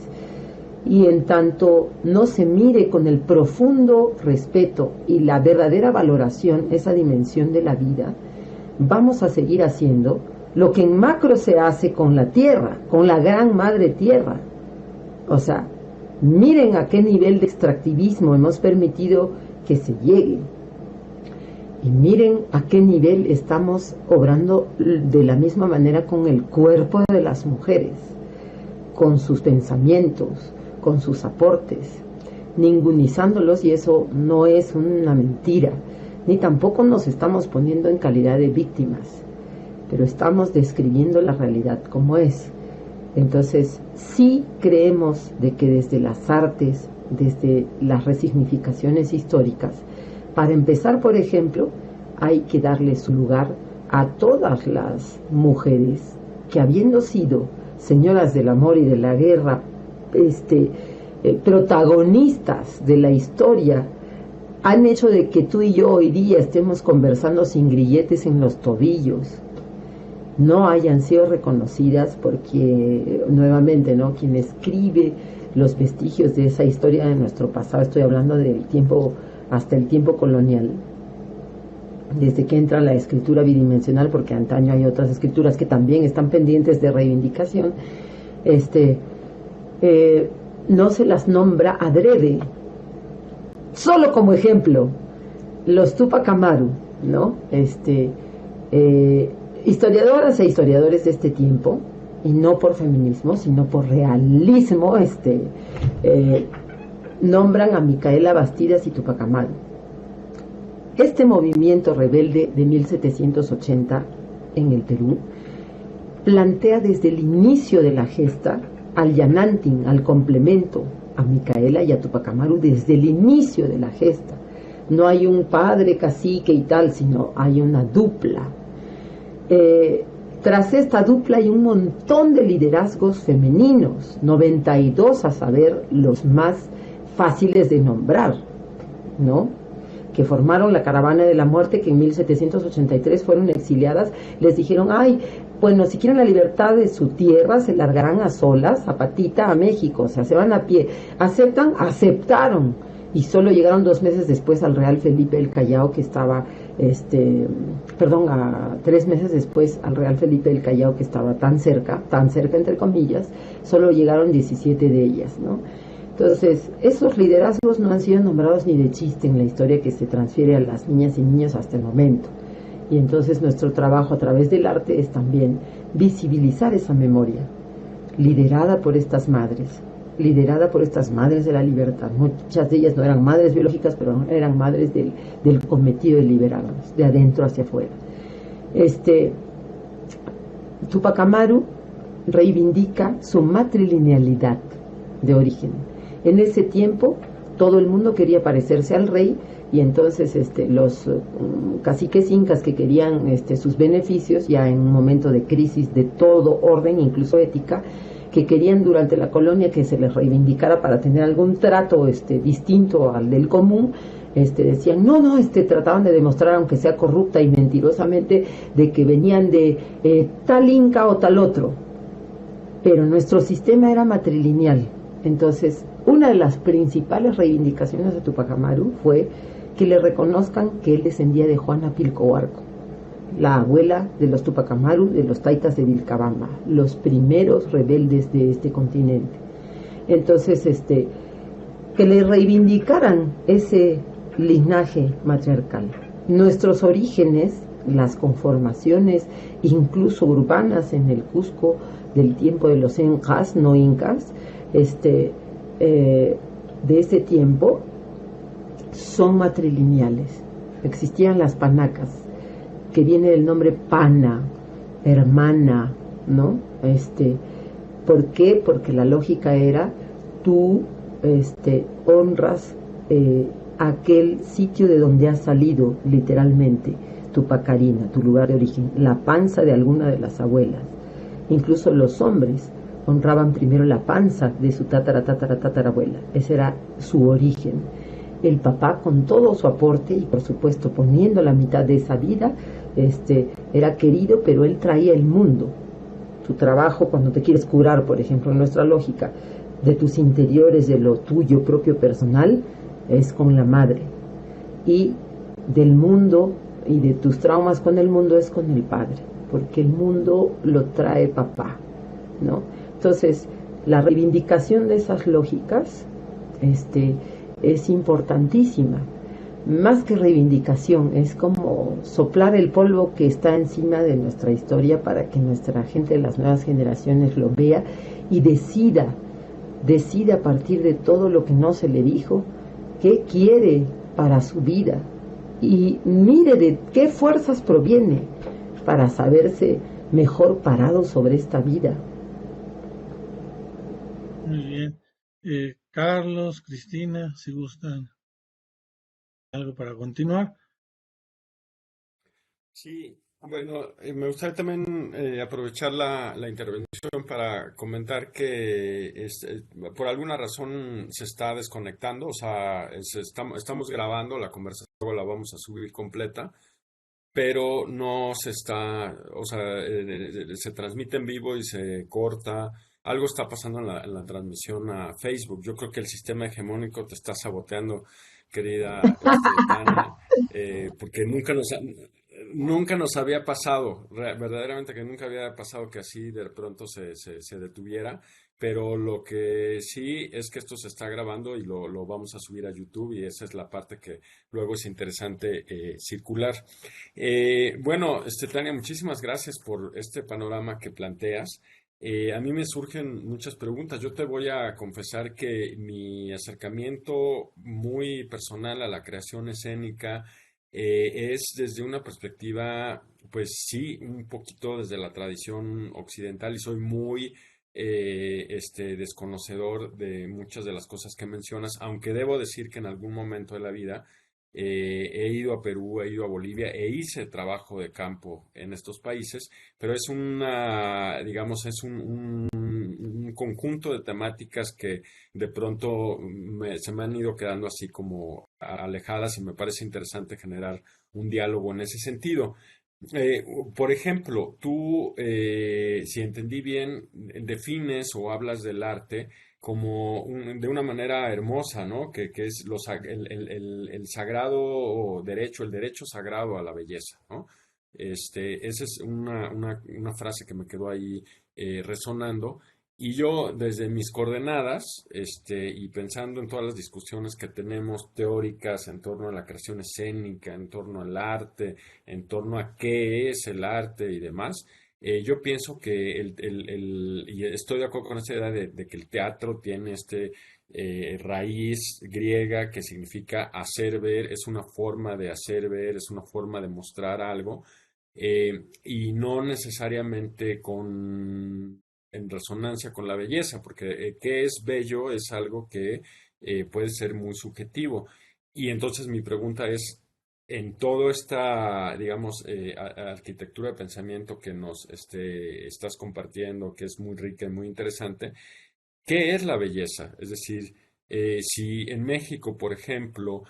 Y en tanto no se mire con el profundo respeto y la verdadera valoración esa dimensión de la vida, vamos a seguir haciendo lo que en macro se hace con la tierra, con la gran madre tierra. O sea, miren a qué nivel de extractivismo hemos permitido que se llegue. Y miren a qué nivel estamos obrando de la misma manera con el cuerpo de las mujeres, con sus pensamientos, con sus aportes, ningunizándolos, y eso no es una mentira, ni tampoco nos estamos poniendo en calidad de víctimas, pero estamos describiendo la realidad como es. Entonces, sí creemos de que desde las artes, desde las resignificaciones históricas, para empezar, por ejemplo, hay que darle su lugar a todas las mujeres que, habiendo sido señoras del amor y de la guerra, protagonistas de la historia, han hecho de que tú y yo hoy día estemos conversando sin grilletes en los tobillos, no hayan sido reconocidas, porque nuevamente, ¿no?, quien escribe los vestigios de esa historia de nuestro pasado, estoy hablando del tiempo, hasta el tiempo colonial, desde que entra la escritura bidimensional, porque antaño hay otras escrituras que también están pendientes de reivindicación, no se las nombra adrede. Solo como ejemplo, los Tupac Amaru, ¿no? Historiadoras e historiadores de este tiempo, y no por feminismo, sino por realismo, nombran a Micaela Bastidas y Tupac Amaru. Este movimiento rebelde de 1780 en el Perú plantea desde el inicio de la gesta al Yanantin, al complemento, a Micaela y a Tupac Amaru desde el inicio de la gesta. No hay un padre cacique y tal, sino hay una dupla. Tras esta dupla hay un montón de liderazgos femeninos, 92 a saber los más fáciles de nombrar, ¿no?, que formaron la Caravana de la Muerte, que en 1783 fueron exiliadas. Les dijeron, ay, bueno, si quieren la libertad de su tierra, se largarán a solas, a patita, a México, o sea, se van a pie. ¿Aceptan? Aceptaron. Y solo llegaron 2 meses después al Real Felipe el Callao, que estaba, a 3 meses después al Real Felipe el Callao, que estaba tan cerca entre comillas, solo llegaron 17 de ellas, ¿no? Entonces, esos liderazgos no han sido nombrados ni de chiste en la historia que se transfiere a las niñas y niños hasta el momento. Y entonces nuestro trabajo a través del arte es también visibilizar esa memoria, liderada por estas madres de la libertad. Muchas de ellas no eran madres biológicas, pero eran madres del cometido de liberarnos, de adentro hacia afuera. Tupac Amaru reivindica su matrilinealidad de origen. En ese tiempo todo el mundo quería parecerse al rey, y entonces los caciques incas que querían sus beneficios, ya en un momento de crisis de todo orden, incluso ética, que querían durante la colonia que se les reivindicara para tener algún trato distinto al del común, decían, trataban de demostrar, aunque sea corrupta y mentirosamente, de que venían de tal inca o tal otro, pero nuestro sistema era matrilineal. Entonces, una de las principales reivindicaciones de Tupac Amaru fue que le reconozcan que él descendía de Juana Pilcohuarco, la abuela de los Tupac Amaru, de los Taitas de Vilcabamba, los primeros rebeldes de este continente. Entonces, que le reivindicaran ese linaje matriarcal. Nuestros orígenes, las conformaciones, incluso urbanas en el Cusco del tiempo de los incas, no incas, de ese tiempo, son matrilineales. Existían las panacas, que viene del nombre pana, hermana, ¿no? ¿Por qué? Porque la lógica era, tú honras aquel sitio de donde has salido, literalmente, tu pacarina, tu lugar de origen, la panza de alguna de las abuelas. Incluso los hombres honraban primero la panza de su tatarabuela. Ese era su origen. El papá, con todo su aporte y por supuesto poniendo la mitad de esa vida, era querido, pero él traía el mundo. Tu trabajo, cuando te quieres curar, por ejemplo, en nuestra lógica, de tus interiores, de lo tuyo propio personal, es con la madre. Y del mundo y de tus traumas con el mundo es con el padre, porque el mundo lo trae papá, ¿no? Entonces, la reivindicación de esas lógicas, es importantísima. Más que reivindicación, es como soplar el polvo que está encima de nuestra historia para que nuestra gente de las nuevas generaciones lo vea y decida a partir de todo lo que no se le dijo, qué quiere para su vida y mire de qué fuerzas proviene para saberse mejor parado sobre esta vida. Muy bien. Carlos, Cristina, si gustan algo para continuar. Sí, bueno, me gustaría también aprovechar la intervención para comentar que por alguna razón se está desconectando, o sea, estamos grabando la conversación, luego la vamos a subir completa, pero no se está, o sea, se transmite en vivo y se corta. Algo está pasando en la transmisión a Facebook. Yo creo que el sistema hegemónico te está saboteando, querida Tania, porque nunca nos había pasado, verdaderamente que nunca había pasado que así de pronto se detuviera. Pero lo que sí es que esto se está grabando y lo vamos a subir a YouTube y esa es la parte que luego es interesante circular. Bueno, Tania, muchísimas gracias por este panorama que planteas. A mí me surgen muchas preguntas. Yo te voy a confesar que mi acercamiento muy personal a la creación escénica es desde una perspectiva, pues sí, un poquito desde la tradición occidental y soy muy desconocedor de muchas de las cosas que mencionas, aunque debo decir que en algún momento de la vida he ido a Perú, he ido a Bolivia e hice trabajo de campo en estos países, pero es digamos, es un conjunto de temáticas que de pronto se me han ido quedando así como alejadas y me parece interesante generar un diálogo en ese sentido. Eh, por ejemplo, tú, si entendí bien, defines o hablas del arte como de una manera hermosa, ¿no? Que es el sagrado derecho, el derecho sagrado a la belleza, ¿no? Esa es una frase que me quedó ahí resonando. Y yo, desde mis coordenadas, y pensando en todas las discusiones que tenemos teóricas en torno a la creación escénica, en torno al arte, en torno a qué es el arte y demás, yo pienso que y estoy de acuerdo con esta idea de que el teatro tiene raíz griega que significa hacer ver, es una forma de hacer ver, es una forma de mostrar algo, y no necesariamente en resonancia con la belleza, porque qué es bello es algo que puede ser muy subjetivo. Y entonces mi pregunta es, en toda esta, digamos, arquitectura de pensamiento que nos estás compartiendo, que es muy rica y muy interesante, ¿qué es la belleza? Es decir, si en México, por ejemplo,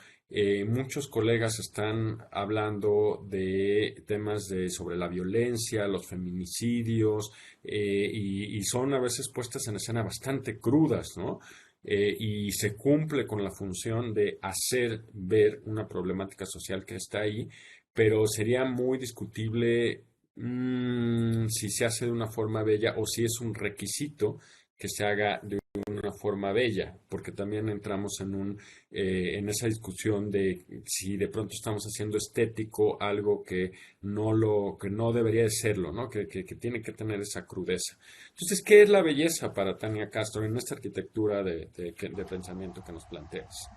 muchos colegas están hablando de temas sobre la violencia, los feminicidios, y son a veces puestas en escena bastante crudas, ¿no? y se cumple con la función de hacer ver una problemática social que está ahí, pero sería muy discutible si se hace de una forma bella o si es un requisito que se haga de una forma bella, porque también entramos en esa discusión de si de pronto estamos haciendo estético algo que no debería de serlo, ¿no? Que tiene que tener esa crudeza. Entonces, ¿qué es la belleza para Tania Castro en esta arquitectura de pensamiento que nos planteas?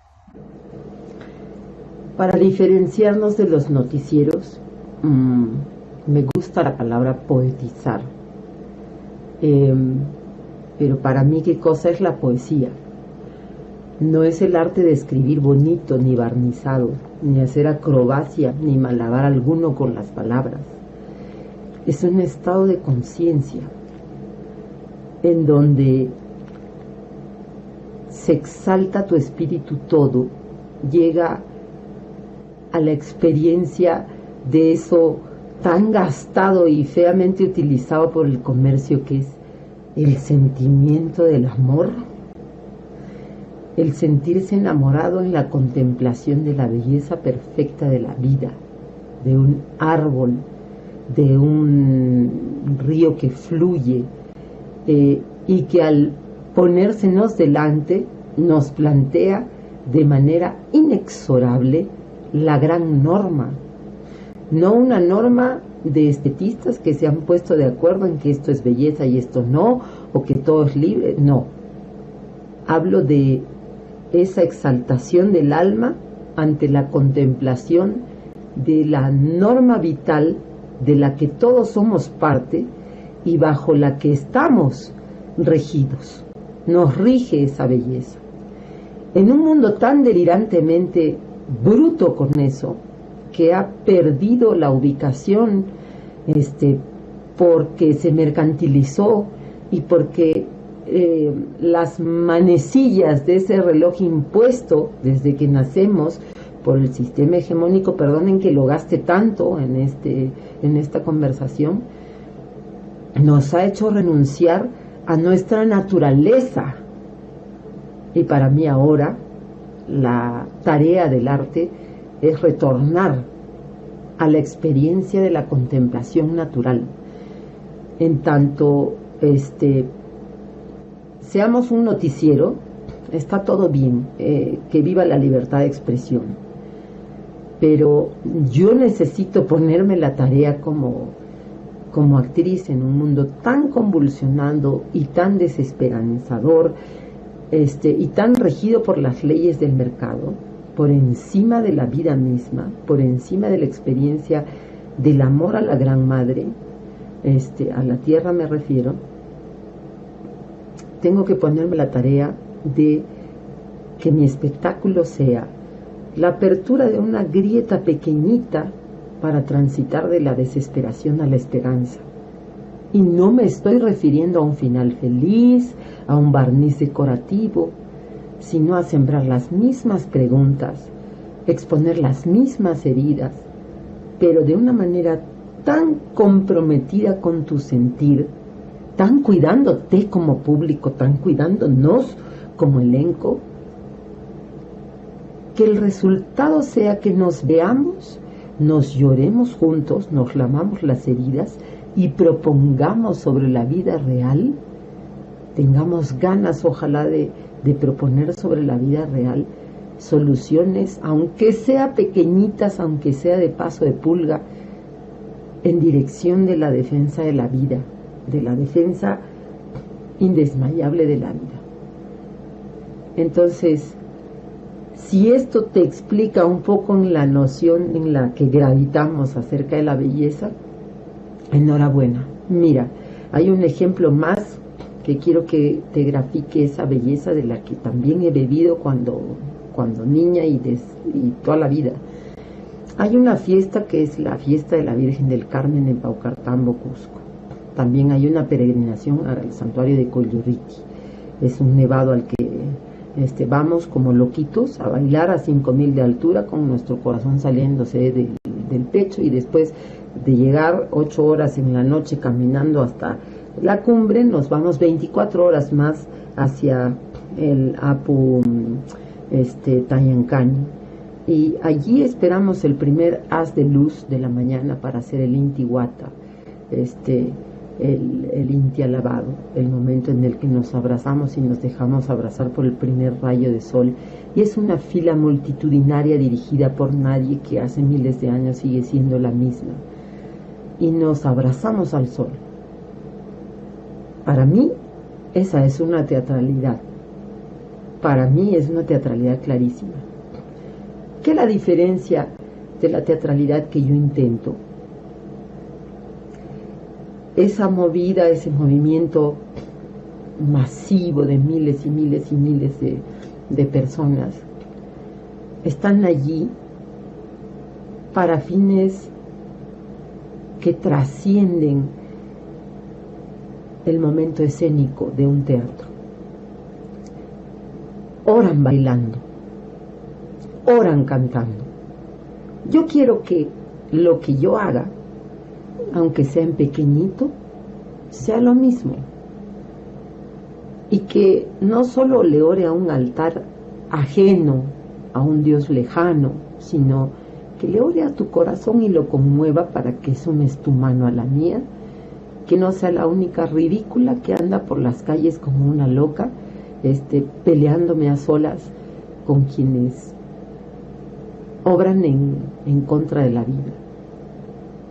Para diferenciarnos de los noticieros, me gusta la palabra poetizar. Pero para mí, ¿qué cosa es la poesía? No es el arte de escribir bonito, ni barnizado, ni hacer acrobacia, ni malabar alguno con las palabras. Es un estado de conciencia en donde se exalta tu espíritu todo, llega a la experiencia de eso tan gastado y feamente utilizado por el comercio, que es el sentimiento del amor, el sentirse enamorado en la contemplación de la belleza perfecta de la vida, de un árbol, de un río que fluye, y que al ponérsenos delante nos plantea de manera inexorable la gran norma, no una norma de estetistas que se han puesto de acuerdo en que esto es belleza y esto no, o que todo es libre, no. Hablo de esa exaltación del alma ante la contemplación de la norma vital de la que todos somos parte y bajo la que estamos regidos. Nos rige esa belleza. En un mundo tan delirantemente bruto con eso, que ha perdido la ubicación porque se mercantilizó y porque las manecillas de ese reloj impuesto desde que nacemos por el sistema hegemónico, perdonen que lo gaste tanto en esta conversación, nos ha hecho renunciar a nuestra naturaleza. Y para mí ahora la tarea del arte es retornar a la experiencia de la contemplación natural. En tanto seamos un noticiero, está todo bien, que viva la libertad de expresión, pero yo necesito ponerme la tarea como actriz en un mundo tan convulsionado y tan desesperanzador, y tan regido por las leyes del mercado, por encima de la vida misma, por encima de la experiencia del amor a la gran madre, a la tierra me refiero. Tengo que ponerme la tarea de que mi espectáculo sea la apertura de una grieta pequeñita para transitar de la desesperación a la esperanza. Y no me estoy refiriendo a un final feliz, a un barniz decorativo, sino a sembrar las mismas preguntas, exponer las mismas heridas, pero de una manera tan comprometida con tu sentir, tan cuidándote como público, tan cuidándonos como elenco, que el resultado sea que nos veamos, nos lloremos juntos, nos lamamos las heridas y propongamos sobre la vida real, tengamos ganas ojalá de proponer sobre la vida real soluciones, aunque sea pequeñitas, aunque sea de paso de pulga, en dirección de la defensa de la vida, de la defensa indesmayable de la vida. Entonces, si esto te explica un poco en la noción en la que gravitamos acerca de la belleza, enhorabuena. Mira, hay un ejemplo más que quiero que te grafique esa belleza de la que también he bebido cuando niña y toda la vida. Hay una fiesta que es la fiesta de la Virgen del Carmen en Paucartambo, Cusco. También hay una peregrinación al santuario de Collurriti. Es un nevado al que vamos como loquitos a bailar a 5,000 de altura con nuestro corazón saliéndose del pecho, y después de llegar 8 horas en la noche caminando hasta la cumbre, nos vamos 24 horas más hacia el Apu Tayancani, y allí esperamos el primer haz de luz de la mañana para hacer el Inti Wata, el Inti alabado, el momento en el que nos abrazamos y nos dejamos abrazar por el primer rayo de sol, y es una fila multitudinaria dirigida por nadie que hace miles de años sigue siendo la misma, y nos abrazamos al sol. Para mí esa es una teatralidad, para mí es una teatralidad clarísima. ¿Qué es la diferencia de la teatralidad que yo intento? Esa movida, ese movimiento masivo de miles y miles y miles de personas están allí para fines que trascienden el momento escénico de un teatro. Oran bailando, oran cantando. Yo quiero que lo que yo haga, aunque sea en pequeñito, sea lo mismo, y que no solo le ore a un altar ajeno, a un Dios lejano, sino que le ore a tu corazón y lo conmueva para que sumes tu mano a la mía, que no sea la única ridícula que anda por las calles como una loca, peleándome a solas con quienes obran en contra de la vida.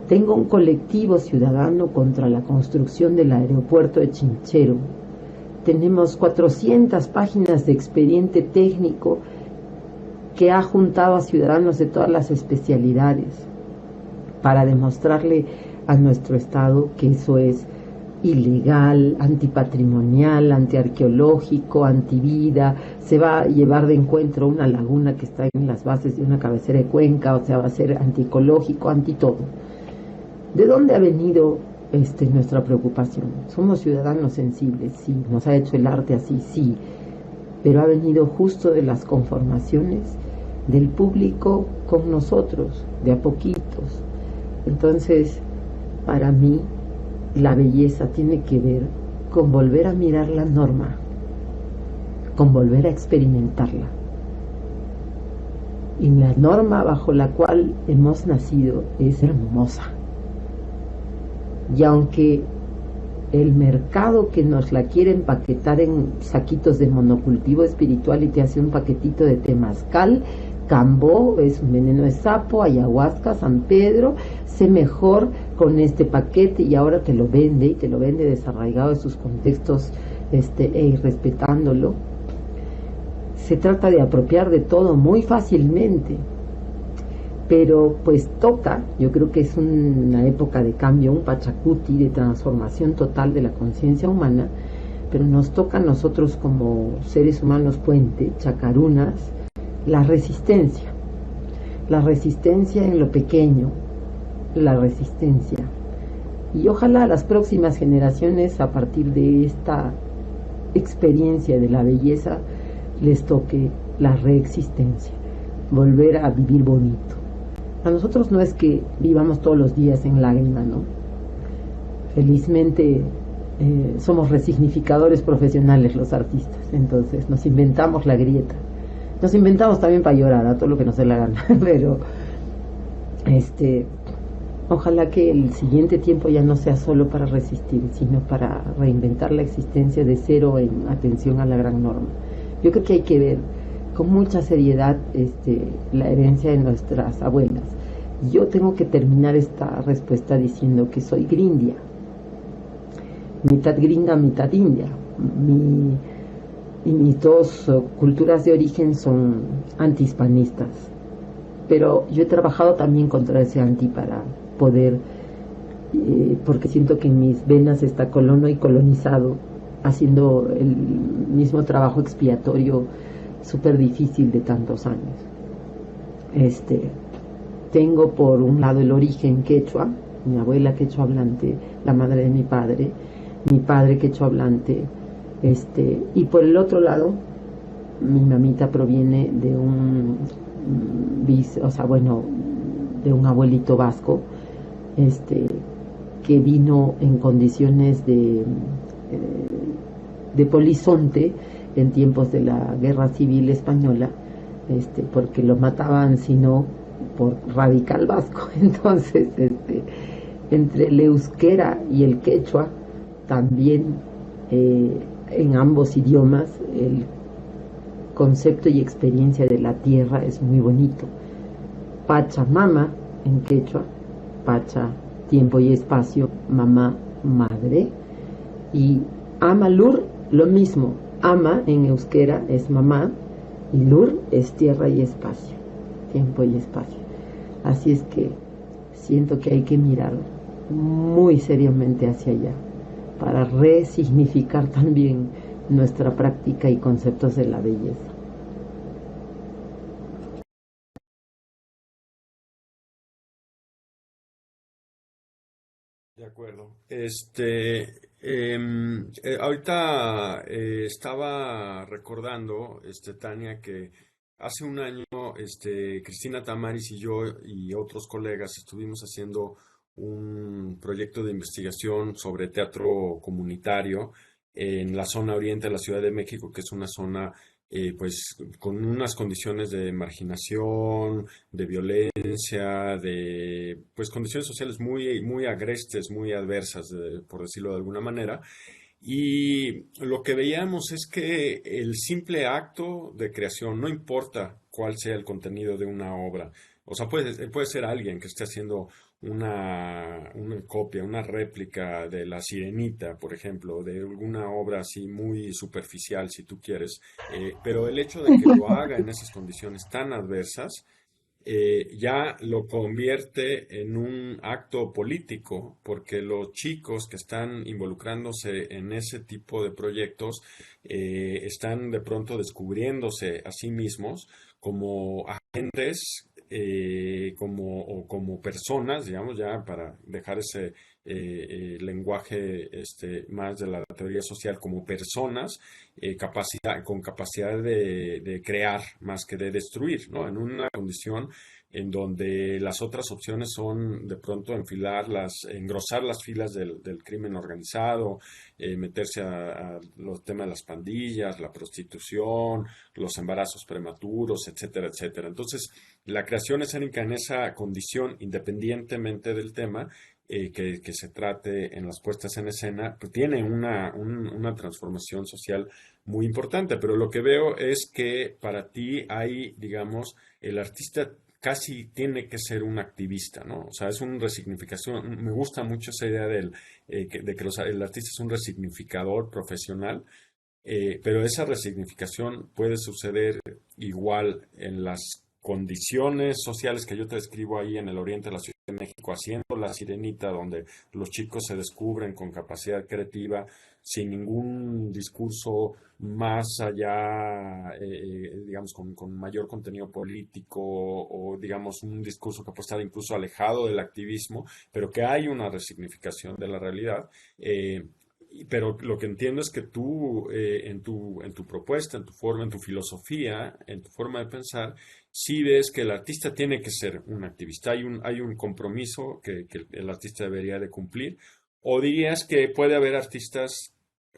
Tengo un colectivo ciudadano contra la construcción del aeropuerto de Chinchero. Tenemos 400 páginas de expediente técnico que ha juntado a ciudadanos de todas las especialidades para demostrarle a nuestro Estado que eso es ilegal, antipatrimonial, antiarqueológico, antivida. Se va a llevar de encuentro una laguna que está en las bases de una cabecera de cuenca, o sea, va a ser antiecológico, anti todo. ¿De dónde ha venido nuestra preocupación? Somos ciudadanos sensibles, sí, nos ha hecho el arte así, sí, pero ha venido justo de las conformaciones del público con nosotros, de a poquitos. Entonces, para mí, la belleza tiene que ver con volver a mirar la norma, con volver a experimentarla. Y la norma bajo la cual hemos nacido es hermosa. Y aunque el mercado que nos la quiere empaquetar en saquitos de monocultivo espiritual y te hace un paquetito de temazcal, Cambó, es un veneno de sapo, ayahuasca, San Pedro, sé mejor con este paquete, y ahora te lo vende, y te lo vende desarraigado de sus contextos respetándolo. Se trata de apropiar de todo muy fácilmente, pero pues toca, yo creo que es una época de cambio, un pachacuti, de transformación total de la conciencia humana, pero nos toca a nosotros como seres humanos puente, chacarunas, la resistencia en lo pequeño, la resistencia. Y ojalá a las próximas generaciones, a partir de esta experiencia de la belleza, les toque la reexistencia, volver a vivir bonito. A nosotros no es que vivamos todos los días en lágrima, ¿no? Felizmente somos resignificadores profesionales los artistas, entonces nos inventamos la grieta. Nos inventamos también para llorar a todo lo que nos dé la gana, pero ojalá que el siguiente tiempo ya no sea solo para resistir, sino para reinventar la existencia de cero en atención a la gran norma. Yo creo que hay que ver con mucha seriedad la herencia de nuestras abuelas. Yo tengo que terminar esta respuesta diciendo que soy grindia, mitad gringa, mitad india. Y mis dos culturas de origen son antihispanistas, pero yo he trabajado también contra ese anti para poder, porque siento que en mis venas está colono y colonizado, haciendo el mismo trabajo expiatorio súper difícil de tantos años. Tengo por un lado el origen quechua, mi abuela quechua hablante, la madre de mi padre quechua hablante, y por el otro lado mi mamita proviene de de un abuelito vasco, que vino en condiciones de polizonte, en tiempos de la Guerra Civil Española, porque lo mataban, sino por radical vasco. Entonces, entre el euskera y el quechua, también en ambos idiomas, el concepto y experiencia de la tierra es muy bonito. Pachamama en quechua, Pacha, tiempo y espacio, mamá, madre, y Amalur, lo mismo. Ama en euskera es mamá y Lur es tierra y espacio, tiempo y espacio. Así es que siento que hay que mirar muy seriamente hacia allá para resignificar también nuestra práctica y conceptos de la belleza. De acuerdo. Ahorita estaba recordando, Tania, que hace un año, Cristina Tamaris y yo y otros colegas estuvimos haciendo un proyecto de investigación sobre teatro comunitario en la zona oriente de la Ciudad de México, que es una zona pues con unas condiciones de marginación, de violencia, de pues condiciones sociales muy, muy agrestes, muy adversas, por decirlo de alguna manera. Y lo que veíamos es que el simple acto de creación, no importa cuál sea el contenido de una obra, o sea, puede ser alguien que esté haciendo una copia, una réplica de La Sirenita, por ejemplo, de alguna obra así muy superficial, si tú quieres, pero el hecho de que lo haga en esas condiciones tan adversas, ya lo convierte en un acto político, porque los chicos que están involucrándose en ese tipo de proyectos están de pronto descubriéndose a sí mismos como agentes, como personas, digamos, ya para dejar ese lenguaje más de la teoría social, como personas con capacidad de crear más que de destruir, ¿no? En una condición en donde las otras opciones son de pronto engrosar las filas del crimen organizado, meterse a los temas de las pandillas, la prostitución, los embarazos prematuros, etcétera, etcétera. Entonces, la creación escénica en esa condición, independientemente del tema, que se trate en las puestas en escena, pues tiene una transformación social muy importante, pero lo que veo es que para ti hay, digamos, el artista casi tiene que ser un activista, ¿no? O sea, es una resignificación. Me gusta mucho esa idea de que el artista es un resignificador profesional, pero esa resignificación puede suceder igual en las condiciones sociales que yo te describo ahí en el oriente de la Ciudad de México, haciendo La Sirenita, donde los chicos se descubren con capacidad creativa, sin ningún discurso más allá, digamos, con mayor contenido político o, digamos, un discurso que puede estar incluso alejado del activismo, pero que hay una resignificación de la realidad. Pero lo que entiendo es que tú, en tu propuesta, en tu forma, en tu filosofía, en tu forma de pensar, sí ves que el artista tiene que ser un activista. Hay un compromiso que el artista debería de cumplir. ¿O dirías que puede haber artistas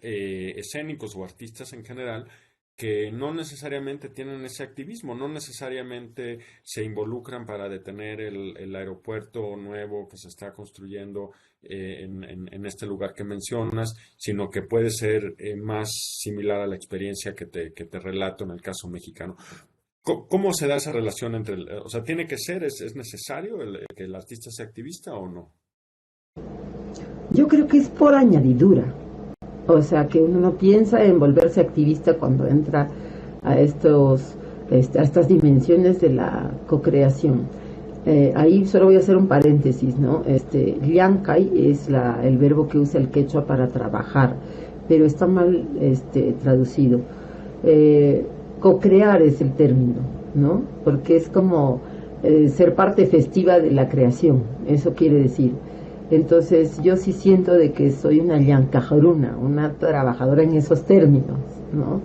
escénicos o artistas en general que no necesariamente tienen ese activismo, no necesariamente se involucran para detener el aeropuerto nuevo que se está construyendo en este lugar que mencionas, sino que puede ser más similar a la experiencia que te relato en el caso mexicano? ¿Cómo se da esa relación entre, o sea, tiene que ser, es necesario que el artista sea activista o no? Yo creo que es por añadidura. O sea, que uno no piensa en volverse activista cuando entra a estas dimensiones de la co-creación. Ahí solo voy a hacer un paréntesis, ¿no? Llancay es el verbo que usa el quechua para trabajar, pero está mal traducido. Co-crear es el término, ¿no? Porque es como ser parte festiva de la creación, eso quiere decir. Entonces yo sí siento de que soy una llancajoruna, una trabajadora en esos términos, ¿no?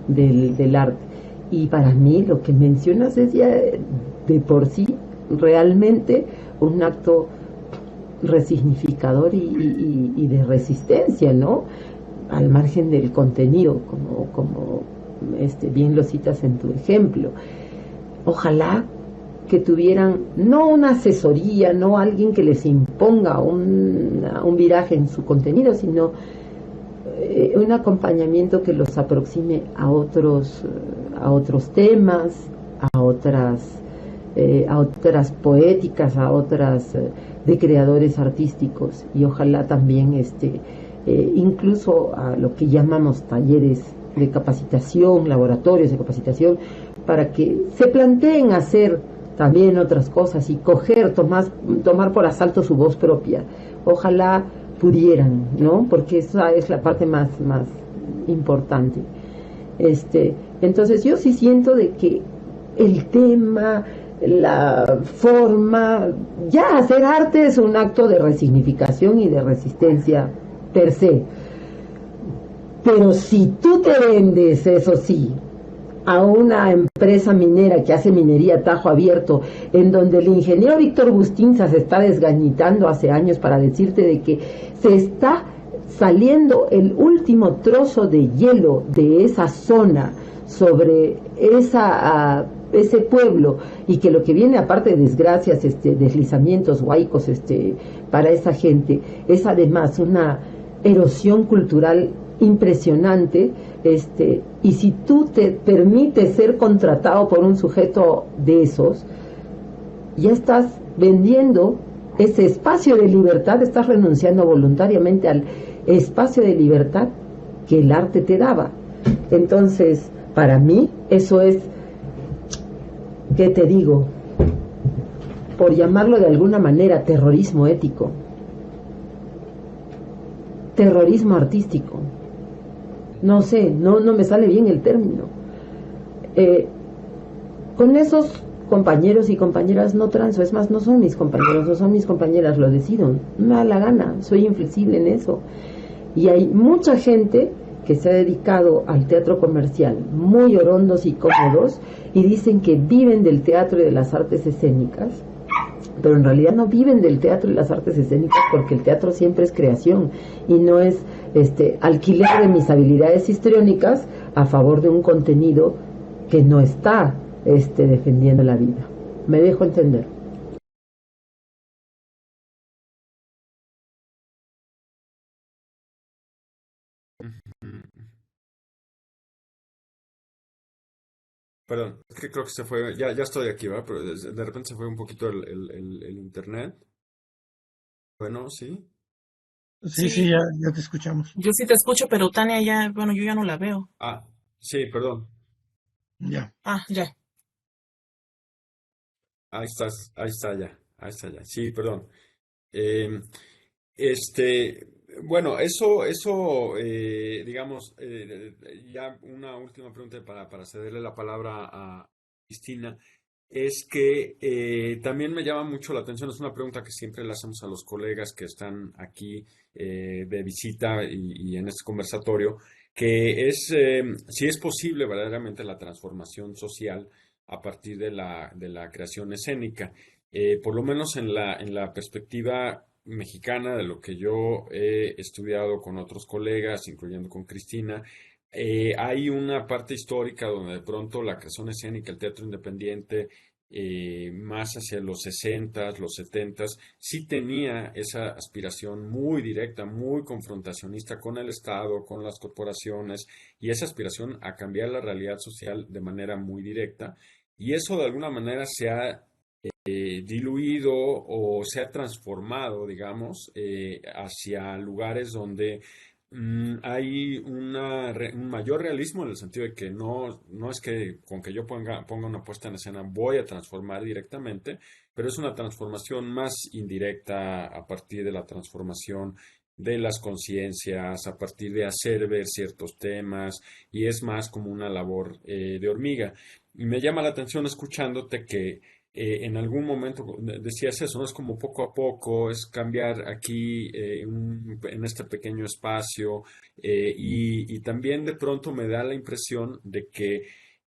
Del arte. Y para mí lo que mencionas es ya de por sí realmente un acto resignificador y de resistencia, ¿no? Al margen del contenido, como bien lo citas en tu ejemplo. Ojalá que tuvieran no una asesoría, no alguien que les imponga un viraje en su contenido, sino un acompañamiento que los aproxime a otros temas, a otras poéticas, a otras de creadores artísticos, y ojalá también incluso a lo que llamamos talleres de capacitación, laboratorios de capacitación, para que se planteen hacer también otras cosas y tomar por asalto su voz propia. Ojalá pudieran, ¿no? Porque esa es la parte más importante. Entonces yo sí siento de que el tema, la forma, ya hacer arte es un acto de resignificación y de resistencia per se. Pero si tú te vendes, eso sí, a una empresa minera que hace minería a tajo abierto, en donde el ingeniero Víctor Bustinza se está desgañitando hace años para decirte de que se está saliendo el último trozo de hielo de esa zona sobre ese pueblo, y que lo que viene aparte de desgracias, deslizamientos, huaicos, para esa gente, es además una erosión cultural impresionante, y si tú te permites ser contratado por un sujeto de esos, ya estás vendiendo ese espacio de libertad, estás renunciando voluntariamente al espacio de libertad que el arte te daba. Entonces, para mí, eso es, ¿qué te digo? Por llamarlo de alguna manera, terrorismo ético, terrorismo artístico. No sé, no me sale bien el término. Con esos compañeros y compañeras no transo, es más, no son mis compañeros, no son mis compañeras, lo decido, me da la gana, soy inflexible en eso. Y hay mucha gente que se ha dedicado al teatro comercial, muy orondos y cómodos, y dicen que viven del teatro y de las artes escénicas, pero en realidad no viven del teatro y las artes escénicas, porque el teatro siempre es creación y no es alquiler de mis habilidades histriónicas a favor de un contenido que no está defendiendo la vida. ¿Me dejo entender? Perdón, es que creo que se fue, ya estoy aquí, ¿va? Pero de repente se fue un poquito el internet. Bueno, sí. Sí, sí, Sí, ya te escuchamos. yo sí te escucho, pero Tania ya, bueno, yo ya no la veo. Ah, sí, perdón. Ya. Ah, ya. Ahí estás, ahí está ya. Sí, perdón. Eh, este, bueno, digamos, ya una última pregunta para cederle la palabra a Cristina, es que también me llama mucho la atención, es una pregunta que siempre le hacemos a los colegas que están aquí de visita y en este conversatorio, que es si es posible verdaderamente la transformación social a partir de la creación escénica. Por lo menos en la perspectiva mexicana, de lo que yo he estudiado con otros colegas, incluyendo con Cristina, hay una parte histórica donde de pronto la creación escénica, el teatro independiente, más hacia los 60, los 70, sí tenía esa aspiración muy directa, muy confrontacionista con el Estado, con las corporaciones, y esa aspiración a cambiar la realidad social de manera muy directa. Y eso de alguna manera se ha diluido o se ha transformado, digamos, hacia lugares donde hay un mayor realismo en el sentido de que no es que con que yo ponga una puesta en escena voy a transformar directamente, pero es una transformación más indirecta a partir de la transformación de las conciencias, a partir de hacer ver ciertos temas, y es más como una labor de hormiga. Y me llama la atención escuchándote que en algún momento decías eso, ¿no? Es como poco a poco, es cambiar aquí en este pequeño espacio, y también de pronto me da la impresión de que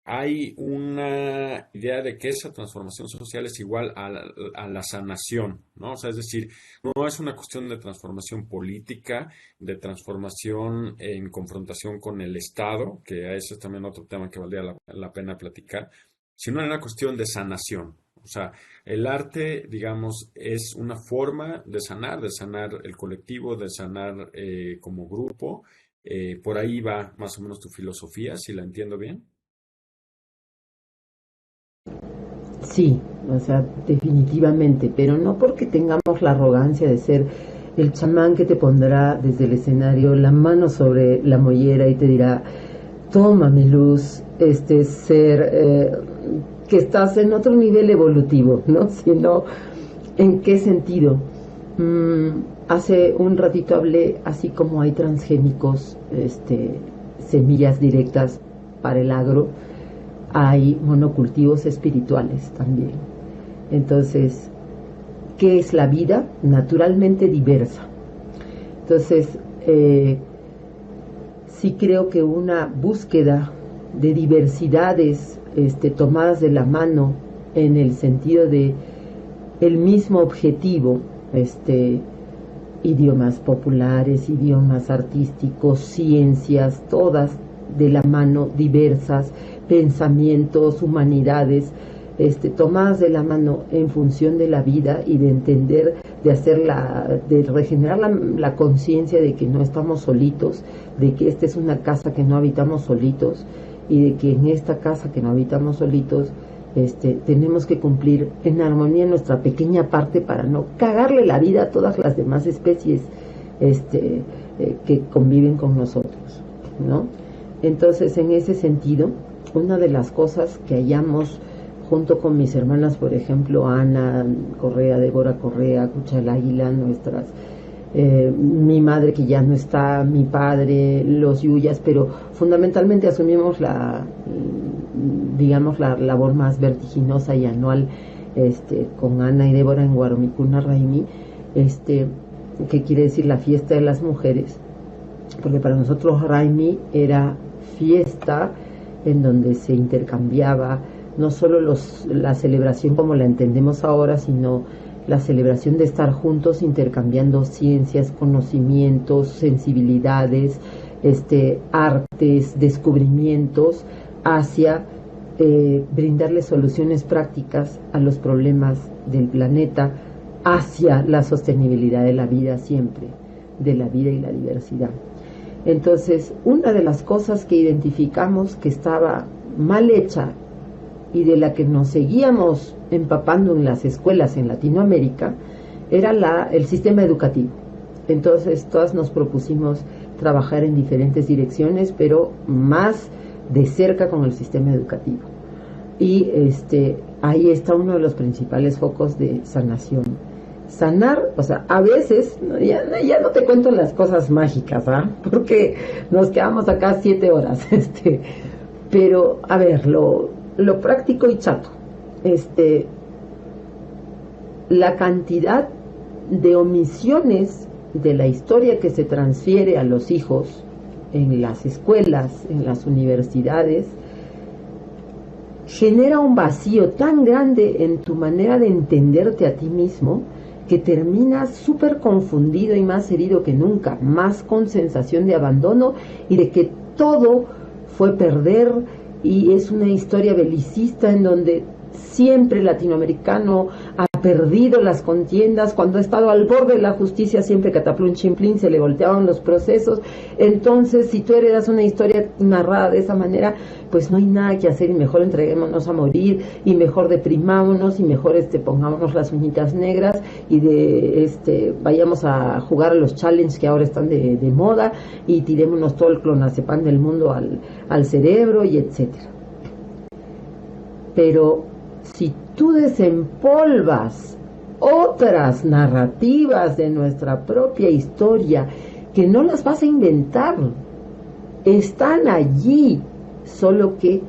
hay una idea de que esa transformación social es igual a la sanación, ¿no? O sea, es decir, no es una cuestión de transformación política, de transformación en confrontación con el Estado, que ese es también otro tema que valdría la pena platicar, sino en una cuestión de sanación. O sea, el arte, digamos, es una forma de sanar el colectivo, de sanar como grupo. Por ahí va más o menos tu filosofía, si la entiendo bien. Sí, o sea, definitivamente, pero no porque tengamos la arrogancia de ser el chamán que te pondrá desde el escenario la mano sobre la mollera y te dirá, toma mi luz, ser que estás en otro nivel evolutivo, ¿no? Sino, ¿en qué sentido? Hace un ratito hablé, así como hay transgénicos, semillas directas para el agro, hay monocultivos espirituales también. Entonces, ¿qué es la vida? Naturalmente diversa. Entonces, sí creo que una búsqueda de diversidades tomadas de la mano en el sentido de el mismo objetivo, idiomas populares, idiomas artísticos, ciencias, todas de la mano, diversas, pensamientos, humanidades, tomadas de la mano en función de la vida y de entender, de regenerar la conciencia de que no estamos solitos, de que esta es una casa que no habitamos solitos y de que en esta casa que no habitamos solitos tenemos que cumplir en armonía nuestra pequeña parte para no cagarle la vida a todas las demás especies que conviven con nosotros, ¿no? Entonces, en ese sentido, una de las cosas que hallamos junto con mis hermanas, por ejemplo, Ana Correa, Débora Correa, Cucha el Águila, nuestras, mi madre que ya no está, mi padre, los Yuyas, pero fundamentalmente asumimos la labor más vertiginosa y anual con Ana y Débora en Guaromicuna Raimi, que quiere decir la fiesta de las mujeres, porque para nosotros Raimi era fiesta en donde se intercambiaba no solo la celebración como la entendemos ahora, sino la celebración de estar juntos intercambiando ciencias, conocimientos, sensibilidades, artes, descubrimientos hacia brindarle soluciones prácticas a los problemas del planeta, hacia la sostenibilidad de la vida siempre, de la vida y la diversidad. Entonces, una de las cosas que identificamos que estaba mal hecha y de la que nos seguíamos empapando en las escuelas en Latinoamérica era el sistema educativo. Entonces, todas nos propusimos trabajar en diferentes direcciones, pero más de cerca con el sistema educativo. Y ahí está uno de los principales focos de sanación. Sanar, o sea, a veces, ya no te cuento las cosas mágicas, ¿ah? Porque nos quedamos acá 7 horas, pero, a ver, lo práctico y chato, la cantidad de omisiones de la historia que se transfiere a los hijos en las escuelas, en las universidades, genera un vacío tan grande en tu manera de entenderte a ti mismo que terminas súper confundido y más herido que nunca, más con sensación de abandono y de que todo fue perder, y es una historia belicista en donde siempre el latinoamericano ha perdido las contiendas, cuando ha estado al borde de la justicia siempre cataplum chimplín se le volteaban los procesos. Entonces, si tú heredas una historia narrada de esa manera, pues no hay nada que hacer y mejor entreguémonos a morir y mejor deprimámonos y mejor pongámonos las uñitas negras y vayamos a jugar a los challenges que ahora están de moda y tirémonos todo el clonazepam del mundo al cerebro y etcétera. Pero si tú desempolvas otras narrativas de nuestra propia historia, que no las vas a inventar, están allí, solo que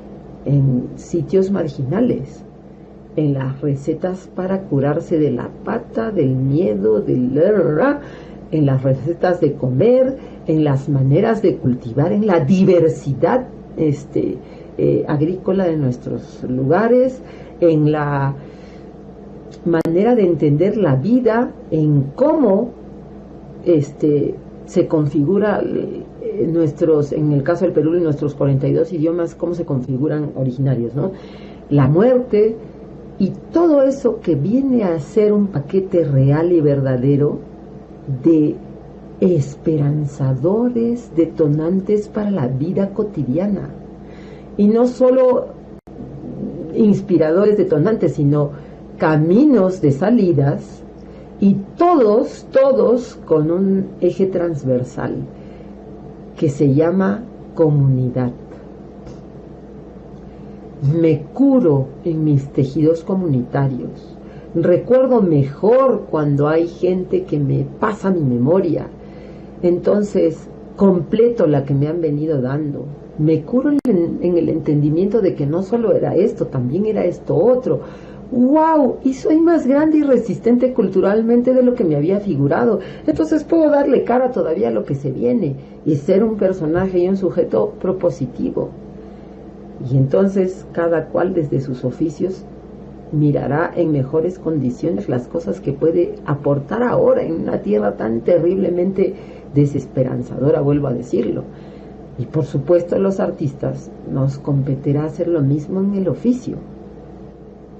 en sitios marginales, en las recetas para curarse de la pata, del miedo, en las recetas de comer, en las maneras de cultivar, en la diversidad agrícola de nuestros lugares, en la manera de entender la vida, en cómo se configura en el caso del Perú, en nuestros 42 idiomas, cómo se configuran originarios, ¿no? La muerte y todo eso que viene a ser un paquete real y verdadero de esperanzadores, detonantes para la vida cotidiana. Y no solo inspiradores, detonantes, sino caminos de salidas, y todos con un eje transversal que se llama comunidad. Me curo en mis tejidos comunitarios. Recuerdo mejor cuando hay gente que me pasa mi memoria. Entonces, completo la que me han venido dando. Me curo en el entendimiento de que no solo era esto, también era esto otro. ¡Wow! Y soy más grande y resistente culturalmente de lo que me había figurado. Entonces puedo darle cara todavía a lo que se viene y ser un personaje y un sujeto propositivo. Y entonces cada cual desde sus oficios mirará en mejores condiciones las cosas que puede aportar ahora en una tierra tan terriblemente desesperanzadora, vuelvo a decirlo. Y por supuesto los artistas nos competirá hacer lo mismo en el oficio,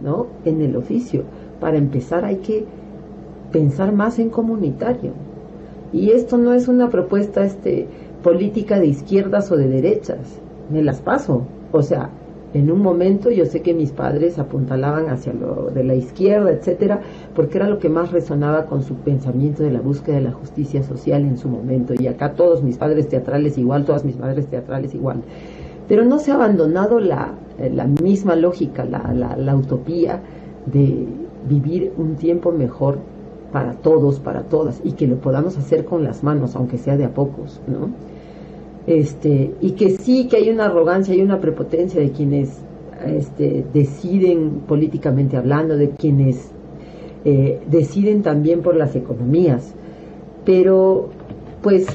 ¿no? En el oficio. Para empezar hay que pensar más en comunitario. Y esto no es una propuesta política de izquierdas o de derechas. Me las paso. O sea, en un momento yo sé que mis padres apuntalaban hacia lo de la izquierda, etcétera, porque era lo que más resonaba con su pensamiento de la búsqueda de la justicia social en su momento. Y acá todos mis padres teatrales igual, todas mis madres teatrales igual. Pero no se ha abandonado la misma lógica, la utopía de vivir un tiempo mejor para todos, para todas, y que lo podamos hacer con las manos, aunque sea de a pocos, ¿no? Y que sí, que hay una arrogancia, hay una prepotencia de quienes deciden políticamente hablando, de quienes deciden también por las economías, pero pues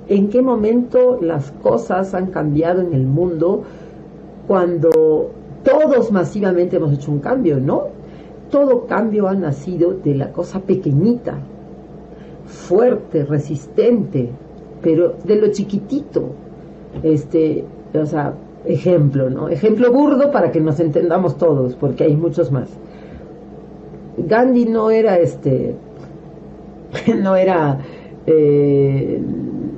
¿en qué momento las cosas han cambiado en el mundo cuando todos masivamente hemos hecho un cambio? No, todo cambio ha nacido de la cosa pequeñita, fuerte, resistente, pero de lo chiquitito. O sea, ejemplo, ¿no? Ejemplo burdo para que nos entendamos todos, porque hay muchos más. Gandhi no era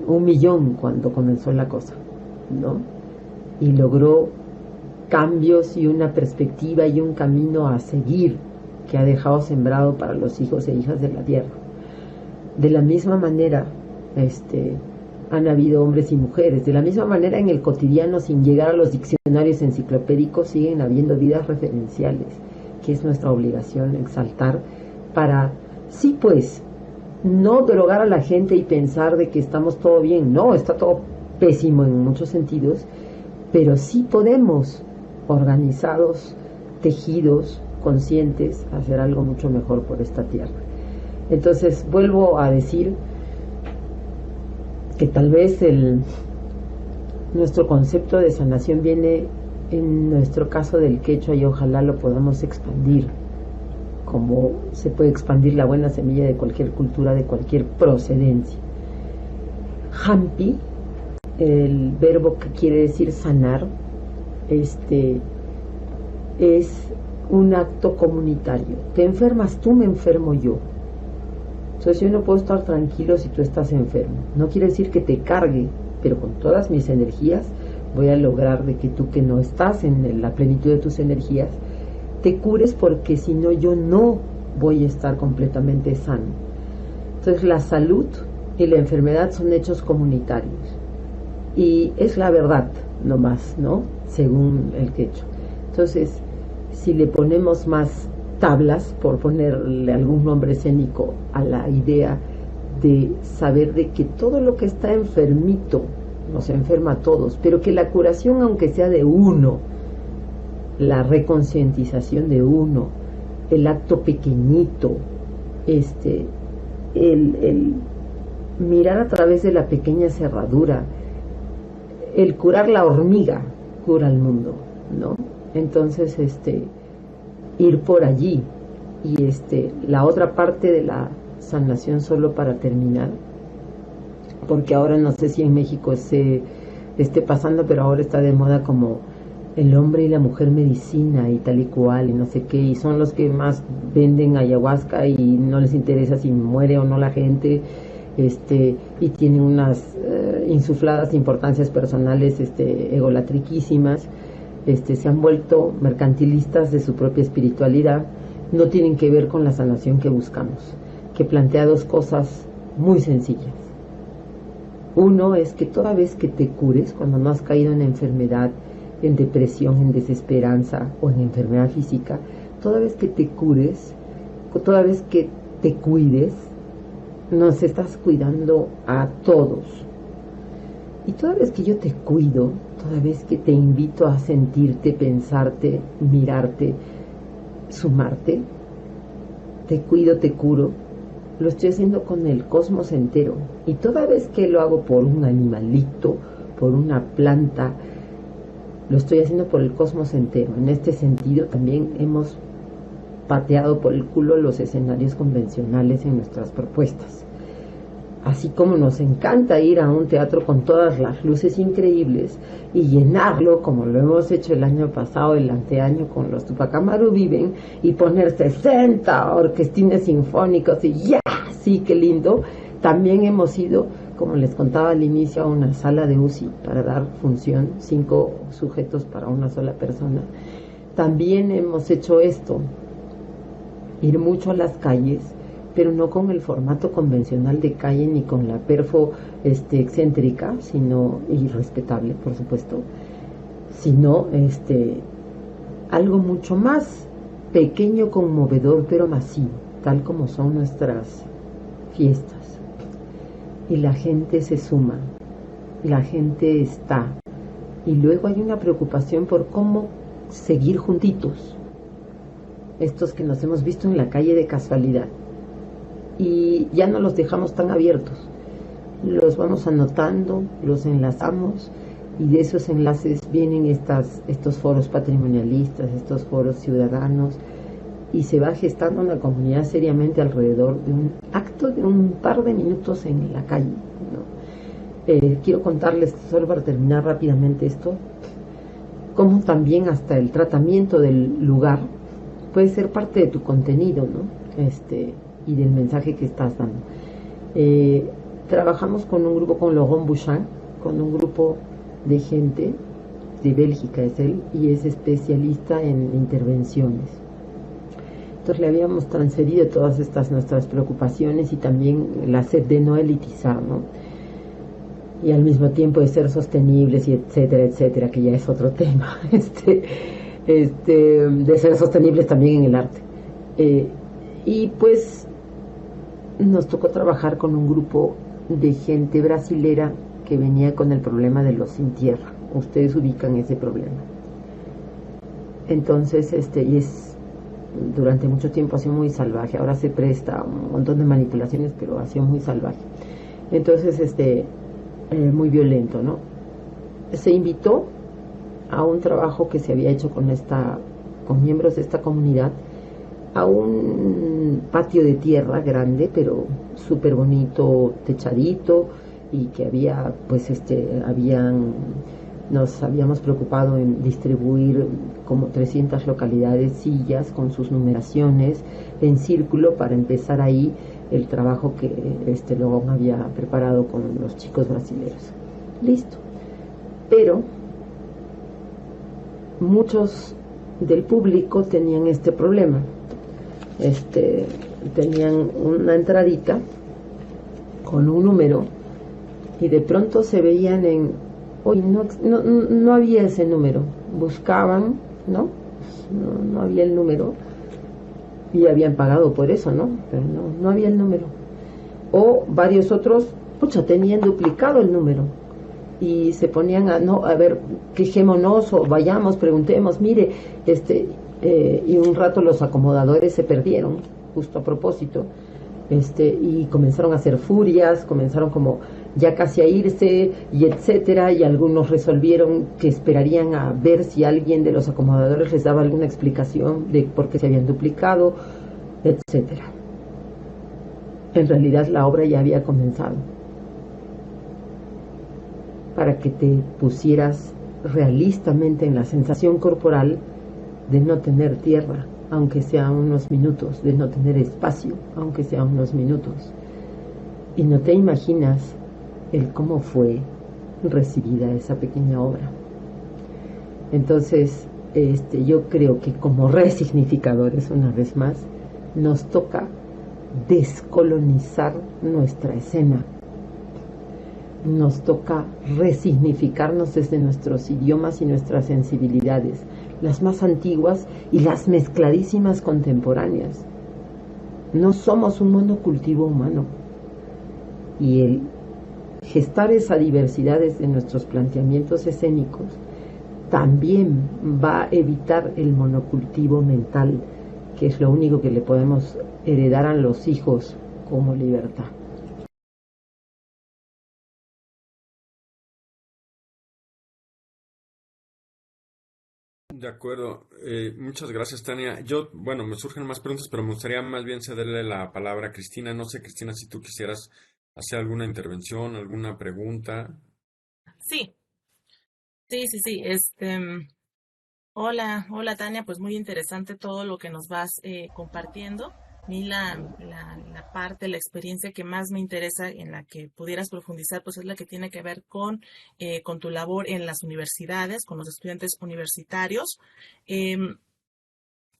un millón cuando comenzó la cosa, ¿no? Y logró cambios y una perspectiva y un camino a seguir que ha dejado sembrado para los hijos e hijas de la tierra. De la misma manera, han habido hombres y mujeres. De la misma manera, en el cotidiano, sin llegar a los diccionarios enciclopédicos, siguen habiendo vidas referenciales, que es nuestra obligación exaltar para, sí pues, no drogar a la gente y pensar de que estamos todo bien. No, está todo pésimo en muchos sentidos, pero sí podemos, organizados, tejidos, conscientes, hacer algo mucho mejor por esta tierra. Entonces, vuelvo a decir que tal vez nuestro concepto de sanación viene en nuestro caso del quechua, y ojalá lo podamos expandir como se puede expandir la buena semilla de cualquier cultura, de cualquier procedencia. Hampi, el verbo que quiere decir sanar, es un acto comunitario. Te enfermas tú, me enfermo yo. Entonces yo no puedo estar tranquilo si tú estás enfermo. No quiere decir que te cargue, pero con todas mis energías voy a lograr de que tú, que no estás en la plenitud de tus energías, te cures, porque si no yo no voy a estar completamente sano. Entonces la salud y la enfermedad son hechos comunitarios. Y es la verdad, no más, ¿no? Según el quechua. Entonces, si le ponemos más tablas, por ponerle algún nombre escénico a la idea de saber de que todo lo que está enfermito nos enferma a todos, pero que la curación, aunque sea de uno, la reconcientización de uno, el acto pequeñito, el mirar a través de la pequeña cerradura, el curar la hormiga cura al mundo, ¿no? Entonces, ir por allí. Y la otra parte de la sanación, solo para terminar, porque ahora no sé si en México se esté pasando, pero ahora está de moda como el hombre y la mujer medicina y tal y cual y no sé qué, y son los que más venden ayahuasca y no les interesa si muere o no la gente, y tienen unas insufladas importancias personales egolatriquísimas, se han vuelto mercantilistas de su propia espiritualidad. No tienen que ver con la sanación que buscamos, que plantea dos cosas muy sencillas. Uno es que toda vez que te cures, cuando no has caído en enfermedad, en depresión, en desesperanza o en enfermedad física, toda vez que te cures, toda vez que te cuides, nos estás cuidando a todos. Y toda vez que yo te cuido, toda vez que te invito a sentirte, pensarte, mirarte, sumarte, te cuido, te curo, lo estoy haciendo con el cosmos entero. Y toda vez que lo hago por un animalito, por una planta, lo estoy haciendo por el cosmos entero. En este sentido también hemos pateado por el culo los escenarios convencionales en nuestras propuestas. Así como nos encanta ir a un teatro con todas las luces increíbles y llenarlo, como lo hemos hecho el año pasado, el anteaño con los Tupac Amaru Viven, y poner 60 orquestines sinfónicos y ¡ya! Sí, qué lindo. También hemos ido, como les contaba al inicio, a una sala de UCI para dar función, 5 sujetos para una sola persona. También hemos hecho esto, ir mucho a las calles, pero no con el formato convencional de calle ni con la perfo excéntrica, sino, y respetable por supuesto, sino algo mucho más pequeño, conmovedor, pero masivo, tal como son nuestras fiestas. Y la gente se suma, la gente está, y luego hay una preocupación por cómo seguir juntitos, estos que nos hemos visto en la calle de casualidad. Y ya no los dejamos tan abiertos, los vamos anotando, los enlazamos, y de esos enlaces vienen estos foros patrimonialistas, estos foros ciudadanos, y se va gestando una comunidad seriamente alrededor de un acto de un par de minutos en la calle, ¿no? Quiero contarles, solo para terminar rápidamente esto, cómo también hasta el tratamiento del lugar puede ser parte de tu contenido, ¿no? Y del mensaje que estás dando. Trabajamos con un grupo, con Laurent Bouchin, con un grupo de gente de Bélgica, es él, y es especialista en intervenciones. Entonces le habíamos transferido todas estas nuestras preocupaciones y también la sed de no elitizar, ¿no? Y al mismo tiempo de ser sostenibles y etcétera, etcétera, que ya es otro tema, de ser sostenibles también en el arte. Y pues nos tocó trabajar con un grupo de gente brasilera que venía con el problema de los sin tierra. Ustedes ubican ese problema. Entonces, y durante mucho tiempo ha sido muy salvaje. Ahora se presta a un montón de manipulaciones, pero ha sido muy salvaje. Entonces, muy violento, ¿no? Se invitó a un trabajo que se había hecho con miembros de esta comunidad, a un patio de tierra grande, pero súper bonito, techadito, y que había, pues, nos habíamos preocupado en distribuir como 300 localidades, sillas con sus numeraciones en círculo, para empezar ahí el trabajo que Logón había preparado con los chicos brasileños. Listo. Pero muchos del público tenían este problema. Tenían una entradita con un número y de pronto se veían hoy no había ese número, buscaban, no había el número y habían pagado por eso, pero no había el número, o varios otros tenían duplicado el número y se ponían a ver, quejémonos o vayamos, preguntemos, mire, y un rato los acomodadores se perdieron, justo a propósito, y comenzaron a hacer furias, comenzaron como ya casi a irse y etcétera, y algunos resolvieron que esperarían a ver si alguien de los acomodadores les daba alguna explicación de por qué se habían duplicado, etcétera. En realidad la obra ya había comenzado. Para que te pusieras realistamente en la sensación corporal de no tener tierra, aunque sea unos minutos, de no tener espacio, aunque sea unos minutos. Y no te imaginas el cómo fue recibida esa pequeña obra. Entonces, yo creo que como resignificadores, una vez más, nos toca descolonizar nuestra escena. Nos toca resignificarnos desde nuestros idiomas y nuestras sensibilidades, las más antiguas y las mezcladísimas contemporáneas. No somos un monocultivo humano. Y el gestar esa diversidad desde nuestros planteamientos escénicos también va a evitar el monocultivo mental, que es lo único que le podemos heredar a los hijos como libertad. De acuerdo. Muchas gracias, Tania. Bueno, me surgen más preguntas, pero me gustaría más bien cederle la palabra a Cristina. No sé, Cristina, si tú quisieras hacer alguna intervención, alguna pregunta. Sí, sí. Hola Tania, pues muy interesante todo lo que nos vas compartiendo. A mí la parte, la experiencia que más me interesa en la que pudieras profundizar, pues es la que tiene que ver con tu labor en las universidades, con los estudiantes universitarios. Em,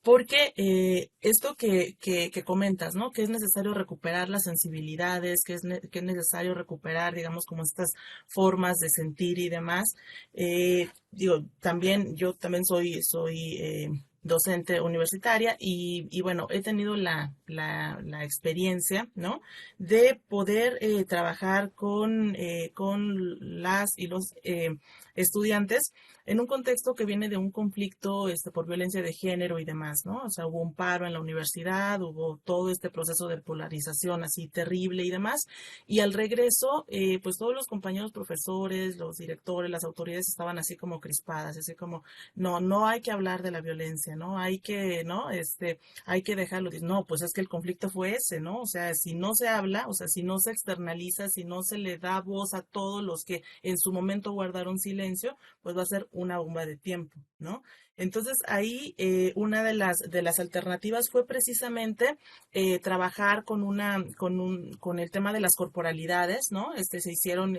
Porque esto que comentas, ¿no? Que es necesario recuperar las sensibilidades, que es necesario recuperar, digamos, como estas formas de sentir y demás. Digo, yo también soy docente universitaria y bueno, he tenido la experiencia, ¿no? De poder trabajar con las y los estudiantes en un contexto que viene de un conflicto por violencia de género y demás, ¿no? O sea, hubo un paro en la universidad, hubo todo este proceso de polarización así terrible y demás, y al regreso, pues todos los compañeros profesores, los directores, las autoridades estaban así como crispadas, así como, no hay que hablar de la violencia, ¿no? Hay que dejarlo. No, pues es que el conflicto fue ese, ¿no? O sea, si no se habla, o sea, si no se externaliza, si no se le da voz a todos los que en su momento guardaron silencio, pues va a ser una bomba de tiempo, ¿no? Entonces ahí una de las alternativas fue precisamente trabajar con el tema de las corporalidades, ¿no? Se hicieron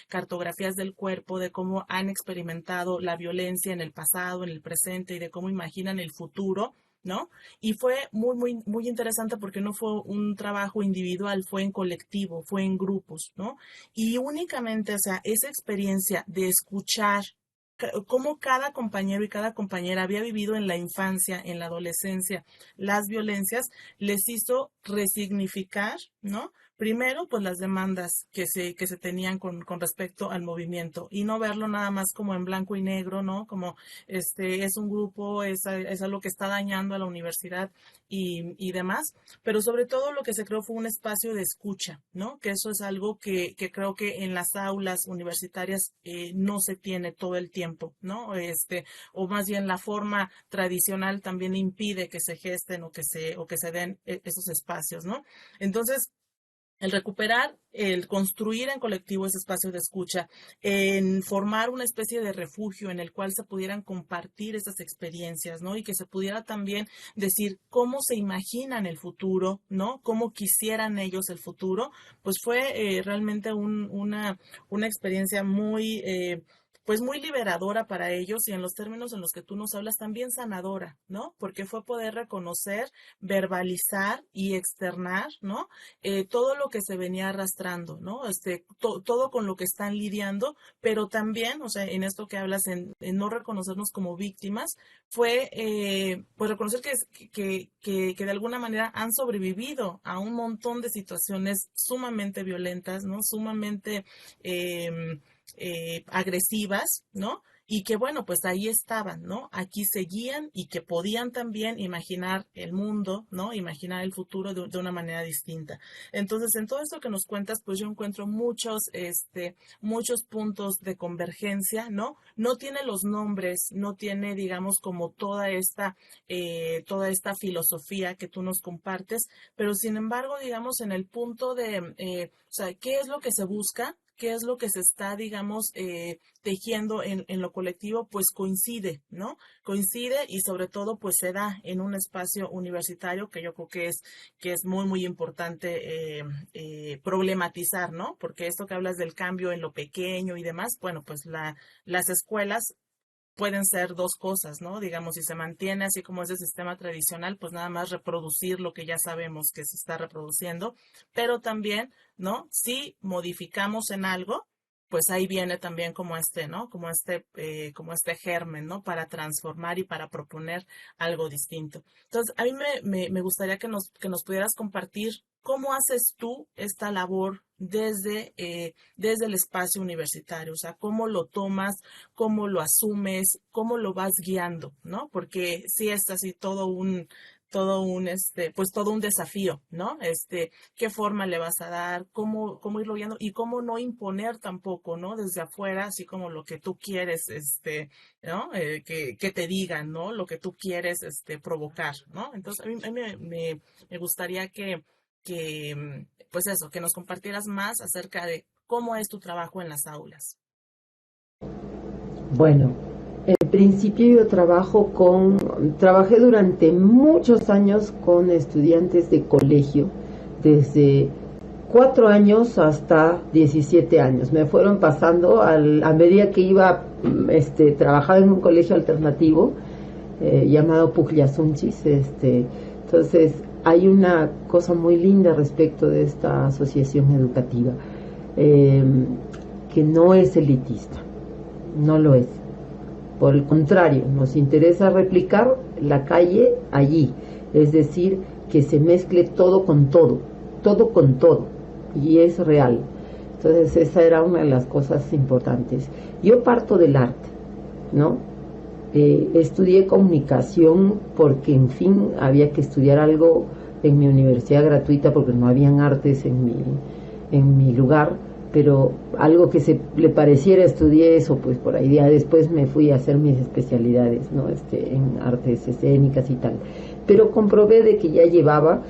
cartografías del cuerpo de cómo han experimentado la violencia en el pasado, en el presente y de cómo imaginan el futuro, ¿no? Y fue muy interesante porque no fue un trabajo individual, fue en colectivo, fue en grupos, ¿no? Y únicamente, o sea, esa experiencia de escuchar cómo cada compañero y cada compañera había vivido en la infancia, en la adolescencia, las violencias, les hizo resignificar, ¿no? Primero, pues las demandas que se tenían con respecto al movimiento y no verlo nada más como en blanco y negro, ¿no? Como es un grupo, es algo que está dañando a la universidad y demás, pero sobre todo lo que se creó fue un espacio de escucha, ¿no? Que eso es algo que creo que en las aulas universitarias no se tiene todo el tiempo, ¿no? O más bien la forma tradicional también impide que se gesten o que se den esos espacios, ¿no? Entonces, el recuperar, el construir en colectivo ese espacio de escucha, en formar una especie de refugio en el cual se pudieran compartir esas experiencias, ¿no? Y que se pudiera también decir cómo se imaginan el futuro, ¿no? Cómo quisieran ellos el futuro, pues fue realmente una experiencia pues muy liberadora para ellos y en los términos en los que tú nos hablas también sanadora, ¿no? Porque fue poder reconocer, verbalizar y externar, ¿no? Todo lo que se venía arrastrando, ¿no? Todo con lo que están lidiando, pero también, o sea, en esto que hablas, en no reconocernos como víctimas, fue, pues, reconocer que de alguna manera han sobrevivido a un montón de situaciones sumamente violentas, ¿no? Sumamente agresivas, ¿no? y que bueno, pues ahí estaban, ¿no? Aquí seguían y que podían también imaginar el mundo, ¿no? Imaginar el futuro de una manera distinta. Entonces, en todo esto que nos cuentas, pues yo encuentro muchos puntos de convergencia, ¿no? No tiene los nombres, no tiene, digamos, como toda esta filosofía que tú nos compartes, pero sin embargo, digamos, en el punto o sea, ¿qué es lo que se busca? ¿Qué es lo que se está, digamos, tejiendo en lo colectivo? Pues coincide, ¿no? Coincide y sobre todo, pues se da en un espacio universitario que yo creo que es muy, muy importante problematizar, ¿no? Porque esto que hablas del cambio en lo pequeño y demás, bueno, pues las escuelas pueden ser dos cosas, ¿no? Digamos, si se mantiene así como ese sistema tradicional, pues nada más reproducir lo que ya sabemos que se está reproduciendo, pero también, ¿no? Si modificamos en algo, pues ahí viene también como ¿no? Como este germen, ¿no? Para transformar y para proponer algo distinto. Entonces, a mí me gustaría que nos pudieras compartir cómo haces tú esta labor desde el espacio universitario, o sea, cómo lo tomas, cómo lo asumes, cómo lo vas guiando, ¿no? Porque sí es así pues todo un desafío, ¿no? Qué forma le vas a dar, cómo irlo guiando y cómo no imponer tampoco, ¿no? Desde afuera, así como lo que tú quieres, ¿no? Que te digan, ¿no? Lo que tú quieres, provocar, ¿no? Entonces, a mí me gustaría pues eso, que nos compartieras más acerca de cómo es tu trabajo en las aulas. Bueno, en principio yo trabajé durante muchos años con estudiantes de colegio, desde 4 años hasta 17 años. Me fueron pasando a medida que iba trabajar en un colegio alternativo llamado Pucllasunchis. Entonces, hay una cosa muy linda respecto de esta asociación educativa, que no es elitista, no lo es. Por el contrario, nos interesa replicar la calle allí, es decir, que se mezcle todo con todo con todo, y es real. Entonces esa era una de las cosas importantes. Yo parto del arte, ¿no? Estudié comunicación porque, en fin, había que estudiar algo en mi universidad gratuita porque no habían artes en mi lugar, pero algo que le pareciera, estudié eso, pues por ahí ya después me fui a hacer mis especialidades, ¿no? En artes escénicas y tal. Pero comprobé de que ya llevaba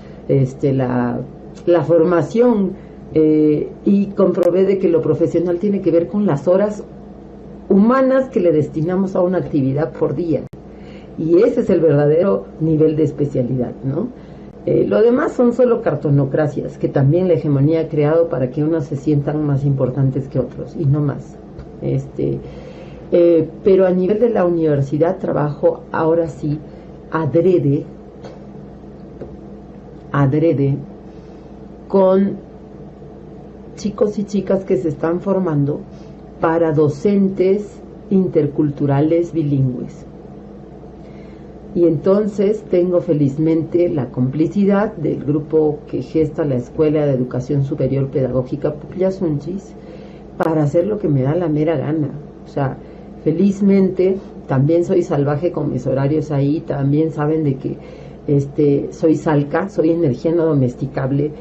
la formación y comprobé de que lo profesional tiene que ver con las horas humanas que le destinamos a una actividad por día, y ese es el verdadero nivel de especialidad, ¿no? Lo demás son solo cartonocracias que también la hegemonía ha creado para que unos se sientan más importantes que otros y no más. Pero a nivel de la universidad trabajo ahora sí adrede con chicos y chicas que se están formando para docentes interculturales bilingües. Y entonces tengo felizmente la complicidad del grupo que gesta la Escuela de Educación Superior Pedagógica Pucllasunchis para hacer lo que me da la mera gana. O sea, felizmente también soy salvaje con mis horarios ahí, también saben de que soy salca, soy energía no domesticable,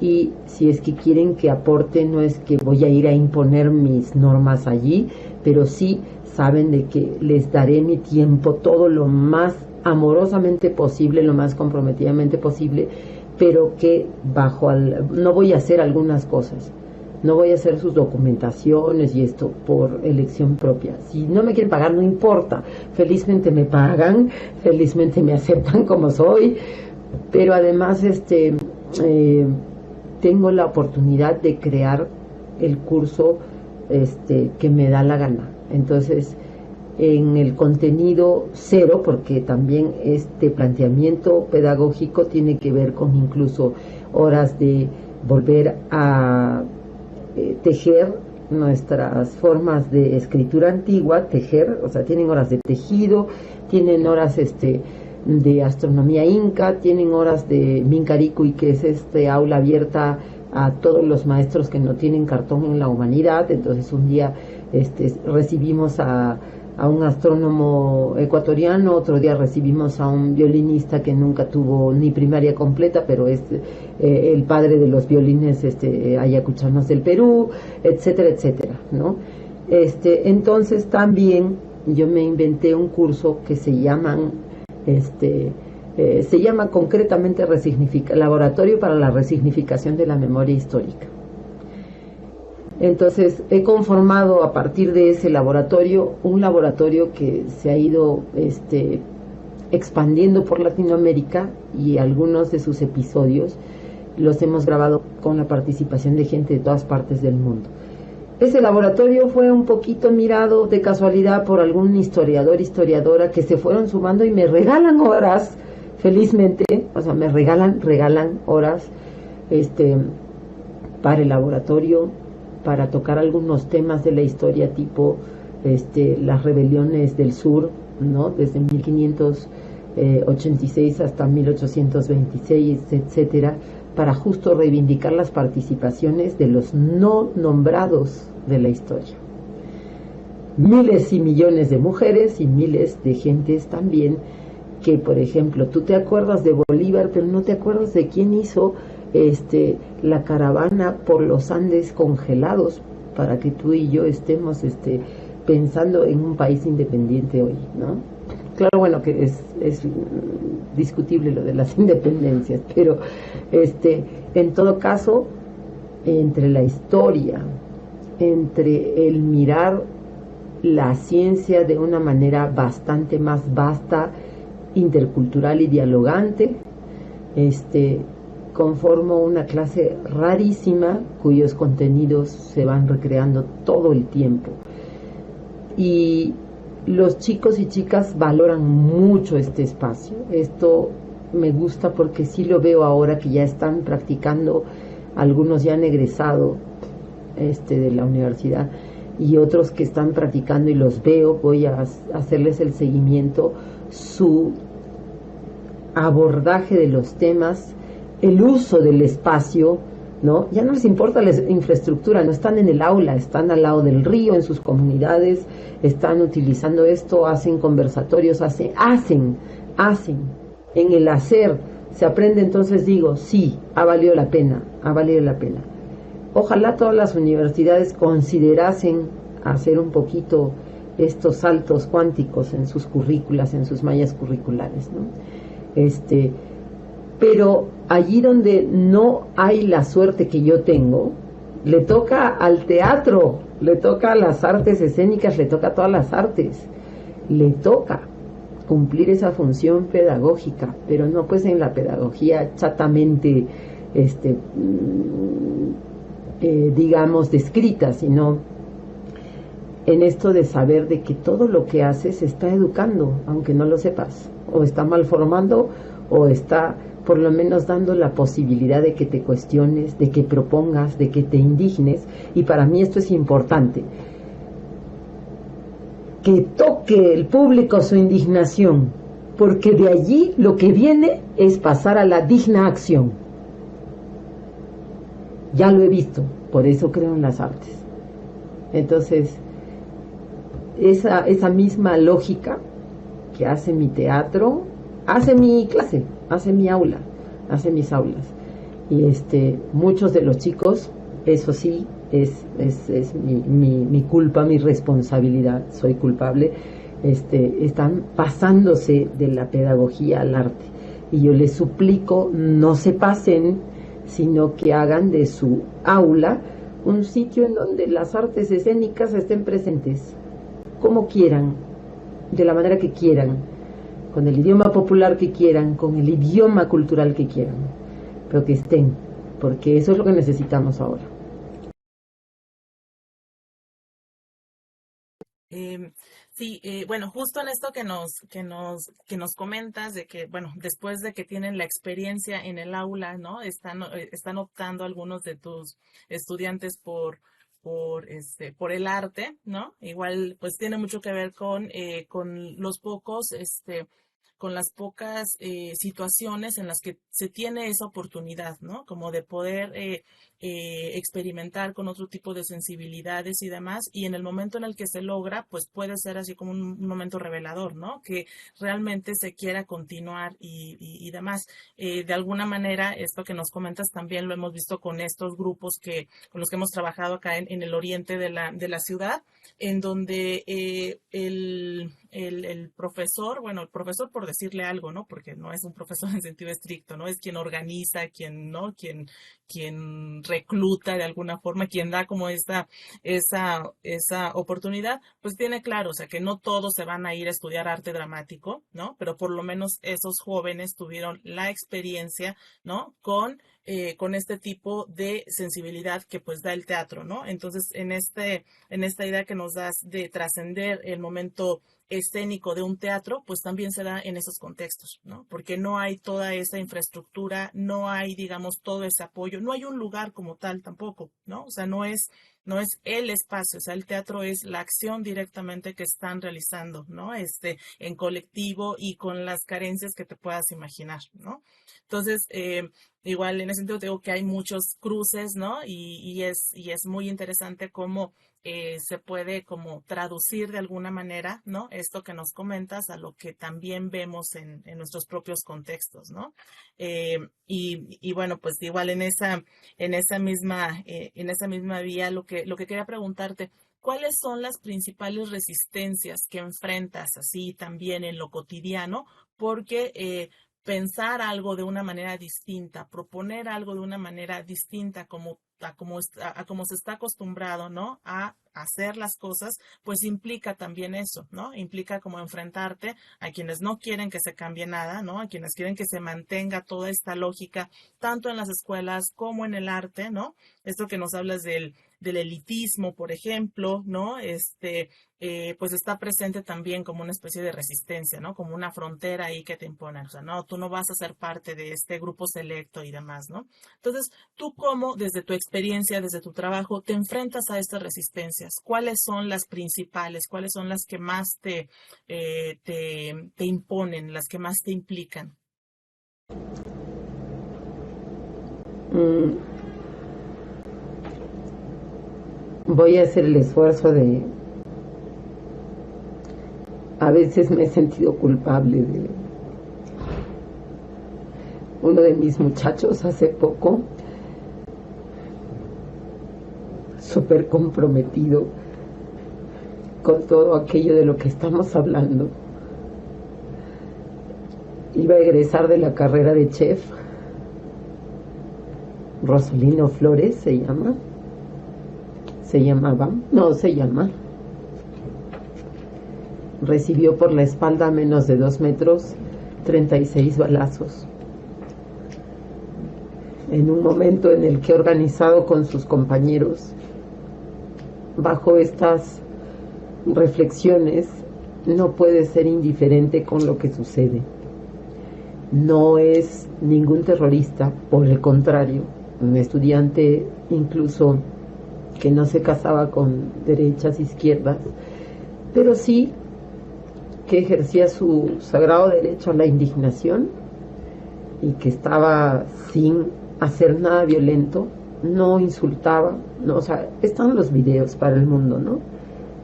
y si es que quieren que aporte, no es que voy a ir a imponer mis normas allí, pero sí saben de que les daré mi tiempo todo lo más amorosamente posible, lo más comprometidamente posible, pero que no voy a hacer algunas cosas, no voy a hacer sus documentaciones y esto por elección propia. Si no me quieren pagar, no importa, felizmente me pagan, felizmente me aceptan como soy, pero además tengo la oportunidad de crear el curso que me da la gana. Entonces, en el contenido cero, porque también este planteamiento pedagógico tiene que ver con incluso horas de volver a tejer nuestras formas de escritura antigua, o sea, tienen horas de tejido, tienen horas de astronomía inca, tienen horas de Mincaricui, que es aula abierta a todos los maestros que no tienen cartón en la humanidad. Entonces un día recibimos a a un astrónomo ecuatoriano, otro día recibimos a un violinista que nunca tuvo ni primaria completa, pero es el padre de los violines ayacuchanos del Perú, etcétera, etcétera, ¿no? Entonces también yo me inventé un curso que se llama concretamente Laboratorio para la Resignificación de la Memoria Histórica. Entonces he conformado a partir de ese laboratorio un laboratorio que se ha ido expandiendo por Latinoamérica, y algunos de sus episodios los hemos grabado con la participación de gente de todas partes del mundo. Ese laboratorio fue un poquito mirado de casualidad por algún historiadora que se fueron sumando y me regalan horas, felizmente, o sea, me regalan horas para el laboratorio, para tocar algunos temas de la historia, tipo las rebeliones del sur, ¿no? Desde 1586 hasta 1826, etcétera, para justo reivindicar las participaciones de los no nombrados de la historia. Miles y millones de mujeres y miles de gentes también que, por ejemplo, tú te acuerdas de Bolívar, pero no te acuerdas de quién hizo la caravana por los Andes congelados para que tú y yo estemos pensando en un país independiente hoy, ¿no? Claro, bueno, que es discutible lo de las independencias, pero en todo caso, entre la historia, entre el mirar la ciencia de una manera bastante más vasta, intercultural y dialogante, conformo una clase rarísima cuyos contenidos se van recreando todo el tiempo. Y los chicos y chicas valoran mucho este espacio. Esto me gusta porque sí lo veo ahora que ya están practicando, algunos ya han egresado de la universidad y otros que están practicando, y los veo, voy a hacerles el seguimiento, su abordaje de los temas, el uso del espacio, ¿no? Ya no les importa la infraestructura, no están en el aula, están al lado del río, en sus comunidades, están utilizando esto, hacen conversatorios, hacen, en el hacer se aprende. Entonces digo, sí, ha valido la pena. Ojalá todas las universidades considerasen hacer un poquito estos saltos cuánticos en sus currículas, en sus mallas curriculares, ¿no? Pero allí donde no hay la suerte que yo tengo, le toca al teatro, le toca a las artes escénicas, le toca a todas las artes, le toca cumplir esa función pedagógica, pero no pues en la pedagogía chatamente, digamos, descrita, sino en esto de saber de que todo lo que haces está educando, aunque no lo sepas, o está mal formando, o está por lo menos dando la posibilidad de que te cuestiones, de que propongas, de que te indignes. Y para mí esto es importante, que toque el público su indignación, porque de allí lo que viene es pasar a la digna acción. Ya lo he visto, por eso creo en las artes. Entonces, esa misma lógica que hace mi teatro, hace mi clase, hace mi aula, hace mis aulas. Y muchos de los chicos, eso sí, es mi culpa, mi responsabilidad, soy culpable, están pasándose de la pedagogía al arte. Y yo les suplico, no se pasen, sino que hagan de su aula un sitio en donde las artes escénicas estén presentes, como quieran, de la manera que quieran, con el idioma popular que quieran, con el idioma cultural que quieran, pero que estén, porque eso es lo que necesitamos ahora. Sí, bueno, justo en esto que nos comentas de que, bueno, después de que tienen la experiencia en el aula, ¿no? Están optando algunos de tus estudiantes por el arte, ¿no? Igual, pues tiene mucho que ver con los pocos, las pocas situaciones en las que se tiene esa oportunidad, ¿no? Como de poder experimentar con otro tipo de sensibilidades y demás, y en el momento en el que se logra, pues puede ser así como un momento revelador, ¿no? Que realmente se quiera continuar y demás. De alguna manera, esto que nos comentas también lo hemos visto con estos grupos con los que hemos trabajado acá en el oriente de la ciudad, en donde el profesor, bueno, el profesor por decirle algo, ¿no? Porque no es un profesor en sentido estricto, ¿no? Es quien organiza, quien recluta de alguna forma, quien da como esa oportunidad, pues tiene claro, o sea, que no todos se van a ir a estudiar arte dramático, ¿no? Pero por lo menos esos jóvenes tuvieron la experiencia, ¿no? Con este tipo de sensibilidad que pues da el teatro, ¿no? Entonces, en esta idea que nos das de trascender el momento escénico de un teatro, pues también se da en esos contextos, ¿no? Porque no hay toda esa infraestructura, no hay, digamos, todo ese apoyo, no hay un lugar como tal tampoco, ¿no? O sea, no es el espacio, o sea, el teatro es la acción directamente que están realizando, ¿no? En colectivo y con las carencias que te puedas imaginar, ¿no? Entonces, igual en ese sentido digo que hay muchos cruces, ¿no? Y es muy interesante cómo se puede como traducir de alguna manera, ¿no? Esto que nos comentas a lo que también vemos en nuestros propios contextos, ¿no? Y bueno, pues igual en esa misma vía, lo que quería preguntarte, ¿cuáles son las principales resistencias que enfrentas así también en lo cotidiano? Porque pensar algo de una manera distinta, proponer algo de una manera distinta a como se está acostumbrado, ¿no? A hacer las cosas, pues implica también eso, ¿no? Implica como enfrentarte a quienes no quieren que se cambie nada, ¿no? A quienes quieren que se mantenga toda esta lógica, tanto en las escuelas como en el arte, ¿no? Esto que nos hablas del elitismo, por ejemplo, ¿no? Pues está presente también como una especie de resistencia, ¿no? Como una frontera ahí que te imponen, o sea, no, tú no vas a ser parte de este grupo selecto y demás, ¿no? Entonces, ¿tú cómo, desde tu experiencia, desde tu trabajo, te enfrentas a estas resistencias? ¿Cuáles son las principales? ¿Cuáles son las que más te imponen, las que más te implican? Voy a hacer el esfuerzo de... A veces me he sentido culpable de... Uno de mis muchachos hace poco, súper comprometido con todo aquello de lo que estamos hablando, iba a egresar de la carrera de chef. Rosolino Flores se llama. Recibió por la espalda a menos de 2 metros 36 balazos. En un momento en el que, organizado con sus compañeros, bajo estas reflexiones, no puede ser indiferente con lo que sucede. No es ningún terrorista, por el contrario, un estudiante incluso que no se casaba con derechas, izquierdas, pero sí que ejercía su sagrado derecho a la indignación y que estaba sin hacer nada violento, no insultaba, no, o sea, están los videos para el mundo, ¿no?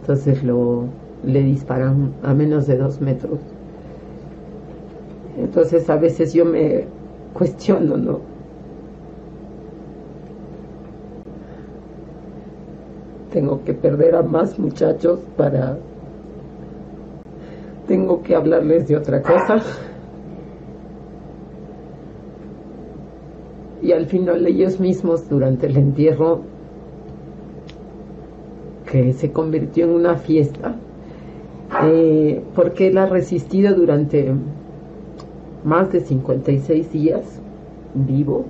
Entonces le disparan a menos de 2 metros. Entonces a veces yo me cuestiono, ¿no? Tengo que perder a más muchachos tengo que hablarles de otra cosa. Y al final ellos mismos, durante el entierro, que se convirtió en una fiesta, porque él ha resistido durante más de 56 días vivo.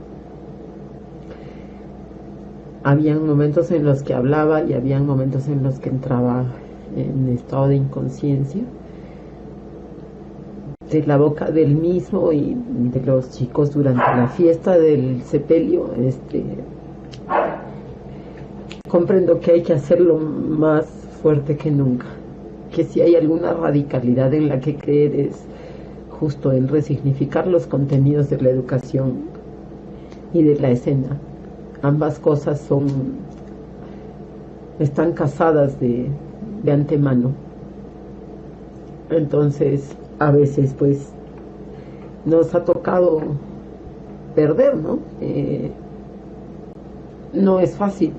Habían momentos en los que hablaba y habían momentos en los que entraba en estado de inconsciencia. De la boca del mismo y de los chicos durante la fiesta del sepelio, comprendo que hay que hacerlo más fuerte que nunca, que si hay alguna radicalidad en la que creer es justo en resignificar los contenidos de la educación y de la escena. Ambas cosas están casadas de antemano. Entonces, a veces pues nos ha tocado perder, ¿no? No es fácil.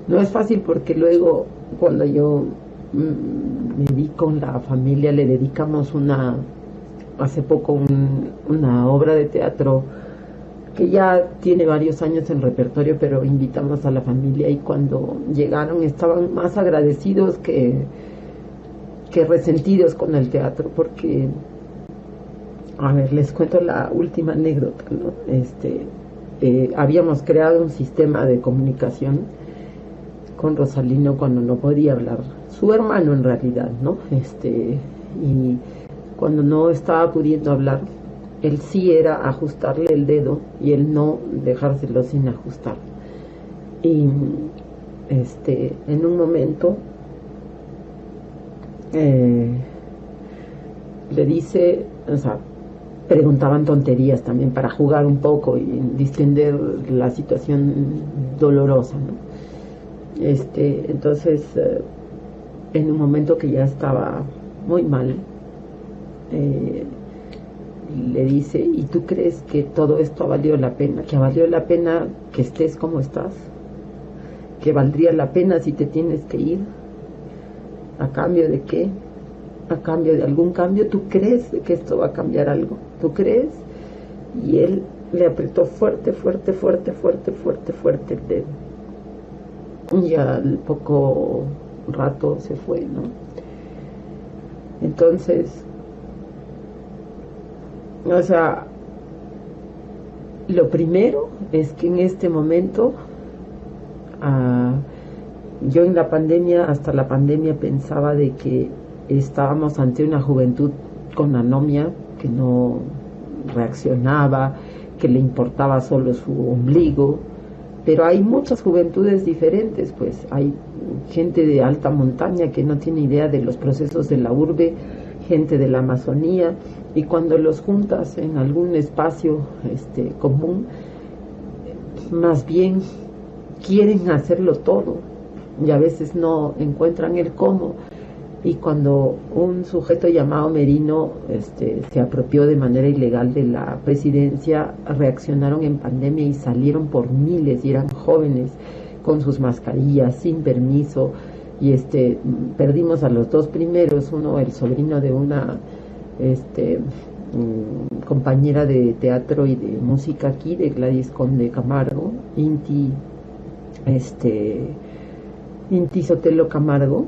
No es fácil porque luego, cuando yo me vi con la familia, le dedicamos hace poco una obra de teatro que ya tiene varios años en repertorio, pero invitamos a la familia y cuando llegaron estaban más agradecidos que resentidos con el teatro, porque, a ver, les cuento la última anécdota, ¿no? Habíamos creado un sistema de comunicación con Rosalino cuando no podía hablar, su hermano en realidad, ¿no? Y cuando no estaba pudiendo hablar, él sí era ajustarle el dedo y él no dejárselo sin ajustar. Y en un momento le dice, o sea, preguntaban tonterías también para jugar un poco y distender la situación dolorosa, ¿no? Entonces, en un momento que ya estaba muy mal, le dice, ¿y tú crees que todo esto valió la pena? ¿Que valió la pena que estés como estás? ¿Que valdría la pena si te tienes que ir? ¿A cambio de qué? ¿A cambio de algún cambio? ¿Tú crees que esto va a cambiar algo? ¿Tú crees? Y él le apretó fuerte, fuerte, fuerte, fuerte, fuerte, fuerte el dedo. Y al poco rato se fue, ¿no? Entonces, o sea, lo primero es que en este momento, yo en la pandemia, hasta la pandemia pensaba de que estábamos ante una juventud con anomia, que no reaccionaba, que le importaba solo su ombligo, pero hay muchas juventudes diferentes, pues hay gente de alta montaña que no tiene idea de los procesos de la urbe, gente de la Amazonía, y cuando los juntas en algún espacio común, más bien quieren hacerlo todo y a veces no encuentran el cómo. Y cuando un sujeto llamado Merino se apropió de manera ilegal de la presidencia, reaccionaron en pandemia y salieron por miles, y eran jóvenes con sus mascarillas, sin permiso, y perdimos a los dos primeros, uno el sobrino de una compañera de teatro y de música aquí, de Gladys Conde Camargo, Inti Sotelo Camargo,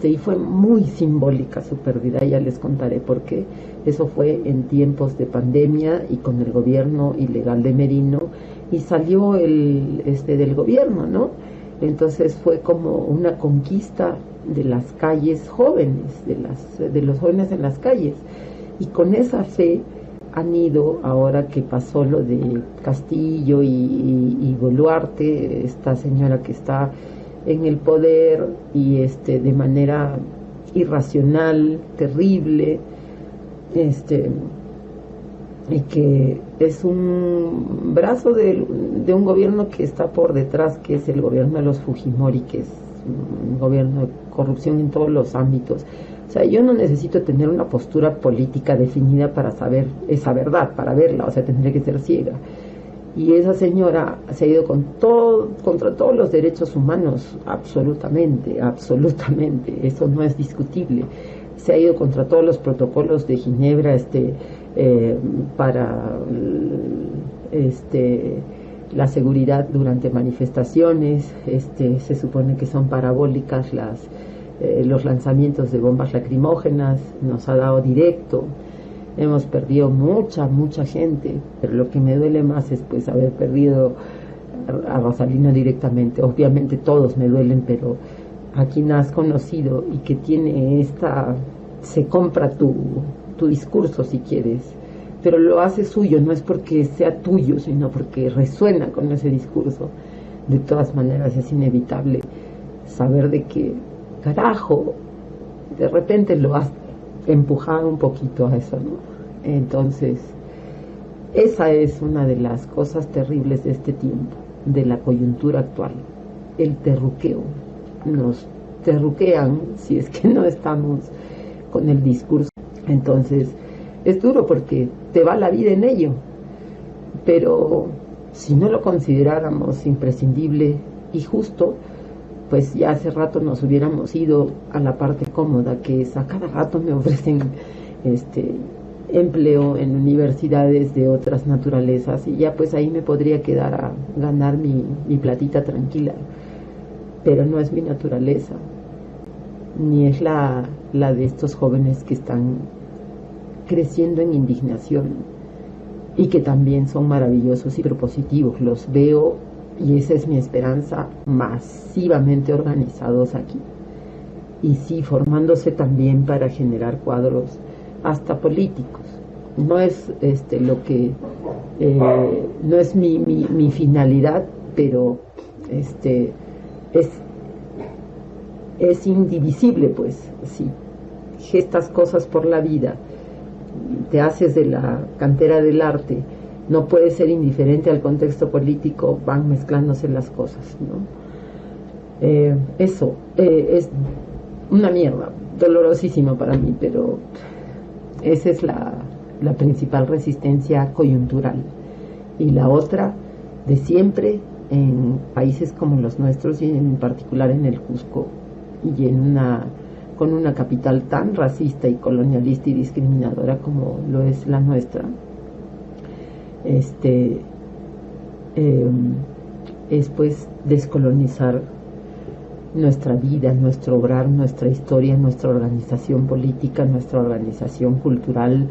y fue muy simbólica su pérdida, ya les contaré por qué. Eso fue en tiempos de pandemia y con el gobierno ilegal de Merino, y salió del gobierno, ¿no? Entonces fue como una conquista de las calles jóvenes, de los jóvenes en las calles, y con esa fe han ido, ahora que pasó lo de Castillo y Boluarte, esta señora que está en el poder y de manera irracional, terrible, y que es un brazo de un gobierno que está por detrás, que es el gobierno de los Fujimori, que es un gobierno de corrupción en todos los ámbitos. O sea, yo no necesito tener una postura política definida para saber esa verdad, para verla, o sea, tendré que ser ciega. Y esa señora se ha ido contra todos los derechos humanos, absolutamente, absolutamente, eso no es discutible. Se ha ido contra todos los protocolos de Ginebra para la seguridad durante manifestaciones. Se supone que son parabólicas los lanzamientos de bombas lacrimógenas, nos ha dado directo. Hemos perdido mucha gente, pero lo que me duele más es pues haber perdido a Rosalino directamente. Obviamente todos me duelen, pero a quien has conocido y que tiene se compra tu discurso si quieres, pero lo hace suyo, no es porque sea tuyo, sino porque resuena con ese discurso. De todas maneras es inevitable saber de que, carajo, de repente lo has empujado un poquito a eso, ¿no? Entonces, esa es una de las cosas terribles de este tiempo, de la coyuntura actual, el terruqueo. Nos terruquean si es que no estamos con el discurso. Entonces, es duro porque te va la vida en ello, pero si no lo consideráramos imprescindible y justo, pues ya hace rato nos hubiéramos ido a la parte cómoda, que es a cada rato me ofrecen empleo en universidades de otras naturalezas y ya pues ahí me podría quedar a ganar mi platita tranquila, pero no es mi naturaleza, ni es la de estos jóvenes que están creciendo en indignación y que también son maravillosos y propositivos. Los veo, y esa es mi esperanza, masivamente organizados aquí, y sí, formándose también para generar cuadros hasta políticos. No es lo que no es mi finalidad, pero es indivisible, pues. Si gestas cosas por la vida, te haces de la cantera del arte, no puedes ser indiferente al contexto político, van mezclándose las cosas, ¿no? Eso es una mierda, dolorosísimo para mí, pero esa es la principal resistencia coyuntural. Y la otra, de siempre, en países como los nuestros, y en particular en el Cusco, y con una capital tan racista y colonialista y discriminadora como lo es la nuestra, es pues descolonizar nuestra vida, nuestro obrar, nuestra historia, nuestra organización política, nuestra organización cultural,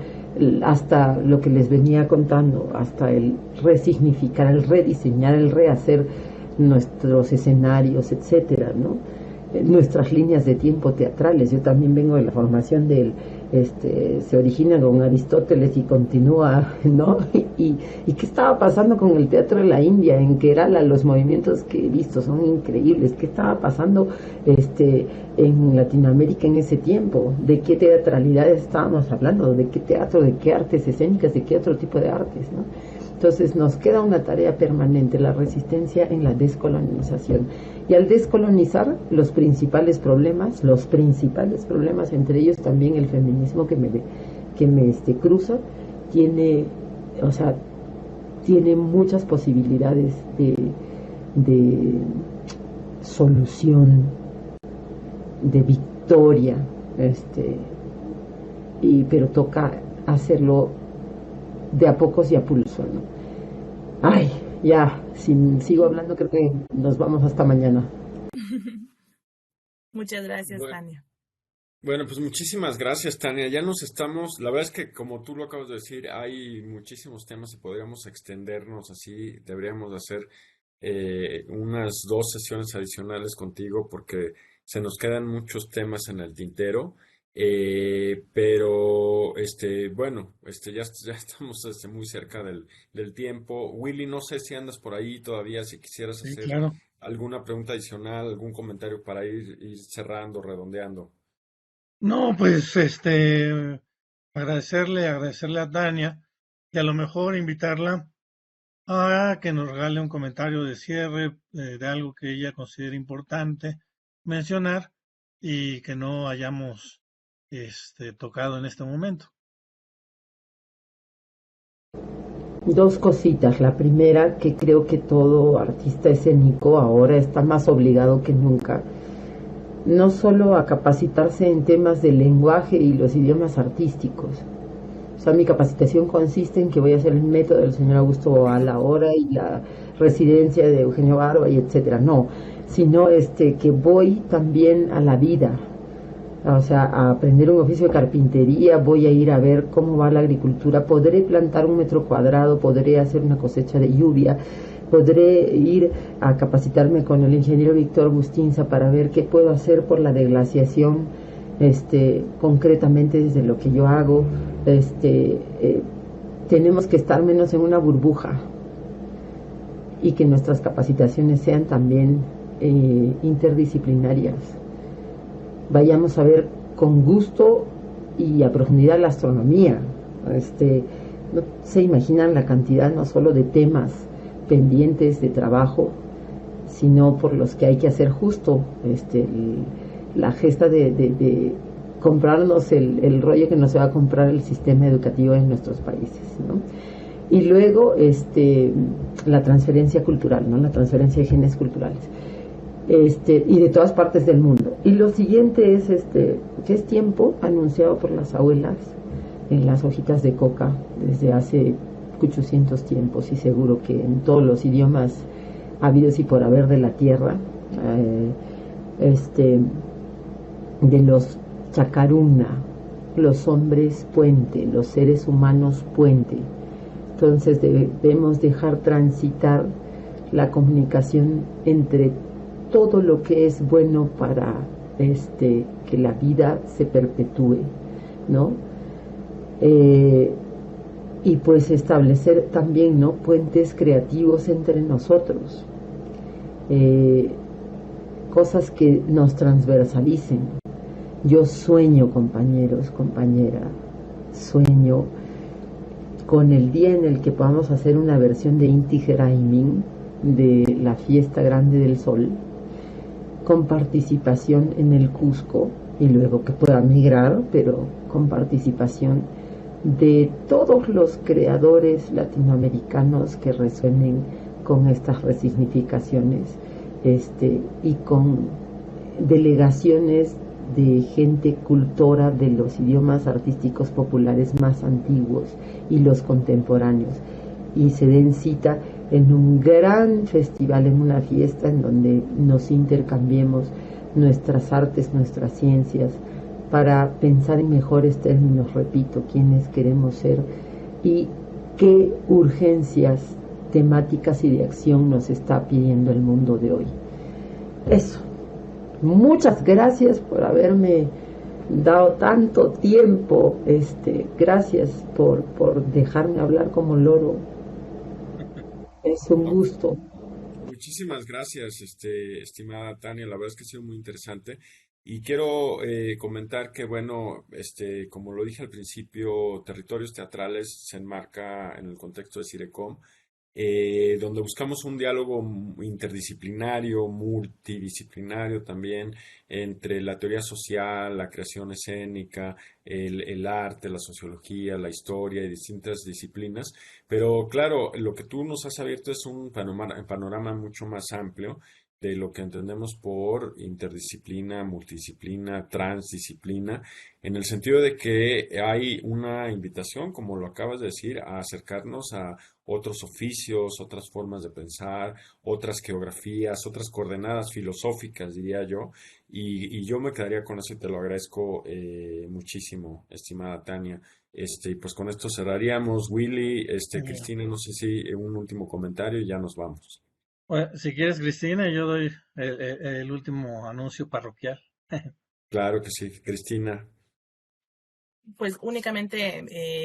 hasta lo que les venía contando, hasta el resignificar, el rediseñar, el rehacer nuestros escenarios, etcétera, ¿no? Nuestras líneas de tiempo teatrales. Yo también vengo de la formación se origina con Aristóteles y continúa, ¿no? Y qué estaba pasando con el teatro de la India, en Kerala, los movimientos que he visto son increíbles. ¿Qué estaba pasando en Latinoamérica en ese tiempo? ¿De qué teatralidades estábamos hablando? ¿De qué teatro? ¿De qué artes escénicas? ¿De qué otro tipo de artes, no? Entonces nos queda una tarea permanente, la resistencia en la descolonización. Y al descolonizar, los principales problemas, entre ellos también el feminismo que me cruza, tiene muchas posibilidades de solución, de victoria, pero toca hacerlo de a pocos y a pulso, ¿no? Ay, ya, si sigo hablando creo que nos vamos hasta mañana. Muchas gracias, Tania. Bueno, pues muchísimas gracias, Tania. Ya nos estamos, la verdad es que como tú lo acabas de decir, hay muchísimos temas y podríamos extendernos así. Deberíamos hacer unas 2 sesiones adicionales contigo porque se nos quedan muchos temas en el tintero. Pero bueno, ya estamos muy cerca del tiempo. Willy, no sé si andas por ahí todavía, si quisieras Sí, hacer claro. alguna pregunta adicional, algún comentario para ir cerrando, redondeando. No, pues agradecerle a Tania y a lo mejor invitarla a que nos regale un comentario de cierre de algo que ella considere importante mencionar y que no hayamos tocado en este momento. 2 cositas. La primera, que creo que todo artista escénico ahora está más obligado que nunca, no solo a capacitarse en temas de lenguaje y los idiomas artísticos. O sea, mi capacitación consiste en que voy a hacer el método del señor Augusto Boal ahora y la residencia de Eugenio Barba y etcétera. No, sino que voy también a la vida. O sea, a aprender un oficio de carpintería, voy a ir a ver cómo va la agricultura, podré plantar 1 metro cuadrado, podré hacer una cosecha de lluvia, podré ir a capacitarme con el ingeniero Víctor Bustinza para ver qué puedo hacer por la deglaciación, concretamente desde lo que yo hago. Tenemos que estar menos en una burbuja y que nuestras capacitaciones sean también interdisciplinarias. Vayamos a ver con gusto y a profundidad la astronomía, No se imaginan la cantidad no solo de temas pendientes de trabajo, sino por los que hay que hacer justo la gesta de comprarnos el rollo que nos va a comprar el sistema educativo en nuestros países, ¿no? Y luego la transferencia cultural, ¿no? La transferencia de genes culturales. Y de todas partes del mundo. Y lo siguiente es que es tiempo anunciado por las abuelas en las hojitas de coca desde hace 800 tiempos, y seguro que en todos los idiomas habidos y por haber de la tierra, de los chacaruna, los hombres puente, los seres humanos puente. Entonces debemos dejar transitar la comunicación entre todo lo que es bueno para que la vida se perpetúe, ¿no? Y pues establecer también, ¿no?, puentes creativos entre nosotros, cosas que nos transversalicen. Yo sueño, compañeros, compañera, sueño con el día en el que podamos hacer una versión de Inti Geraimin, de la fiesta grande del sol, con participación en el Cusco, y luego que pueda migrar, pero con participación de todos los creadores latinoamericanos que resuenen con estas resignificaciones, y con delegaciones de gente cultora de los idiomas artísticos populares más antiguos y los contemporáneos, y se den cita en un gran festival, en una fiesta en donde nos intercambiemos nuestras artes, nuestras ciencias, para pensar en mejores términos, repito, quiénes queremos ser y qué urgencias temáticas y de acción nos está pidiendo el mundo de hoy. Eso. Muchas gracias por haberme dado tanto tiempo. Gracias por dejarme hablar como loro. Es un gusto. Muchísimas gracias, estimada Tania. La verdad es que ha sido muy interesante. Y quiero comentar que, bueno, como lo dije al principio, Territorios Teatrales se enmarca en el contexto de Cirecom, donde buscamos un diálogo interdisciplinario, multidisciplinario también, entre la teoría social, la creación escénica, el arte, la sociología, la historia y distintas disciplinas. Pero claro, lo que tú nos has abierto es un panorama mucho más amplio de lo que entendemos por interdisciplina, multidisciplina, transdisciplina, en el sentido de que hay una invitación, como lo acabas de decir, a acercarnos a otros oficios, otras formas de pensar, otras geografías, otras coordenadas filosóficas, diría yo, y yo me quedaría con eso y te lo agradezco muchísimo, estimada Tania. Y pues con esto cerraríamos. Willy, Cristina, no sé si un último comentario y ya nos vamos. Bueno, si quieres, Cristina, yo doy el último anuncio parroquial. Claro que sí, Cristina. Pues únicamente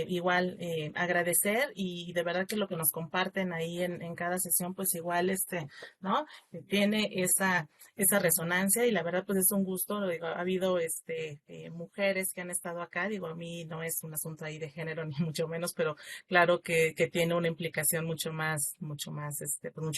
igual agradecer, y de verdad que lo que nos comparten ahí en cada sesión, pues igual ¿no? Tiene esa resonancia, y la verdad pues es un gusto. Lo digo, ha habido mujeres que han estado acá. Digo, a mí no es un asunto ahí de género ni mucho menos, pero claro que tiene una implicación pues mucho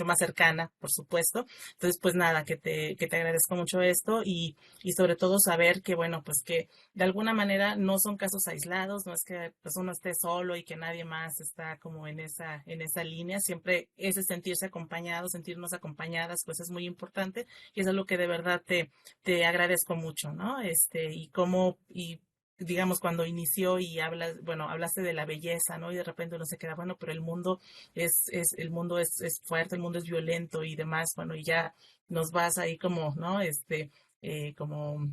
más cercana, por supuesto. Entonces, pues nada, que te agradezco mucho esto, y sobre todo saber que, bueno, pues que de alguna manera no son casos aislados. No es que pues uno esté solo y que nadie más está como en esa línea. Siempre ese sentirse acompañado, sentirnos acompañadas, pues es muy importante, y es algo que de verdad te agradezco mucho, ¿no? Y digamos, cuando inició y hablaste de la belleza, ¿no? Y de repente uno se queda, bueno, pero el mundo es fuerte, el mundo es violento y demás. Bueno, y ya nos vas ahí como, ¿no? Como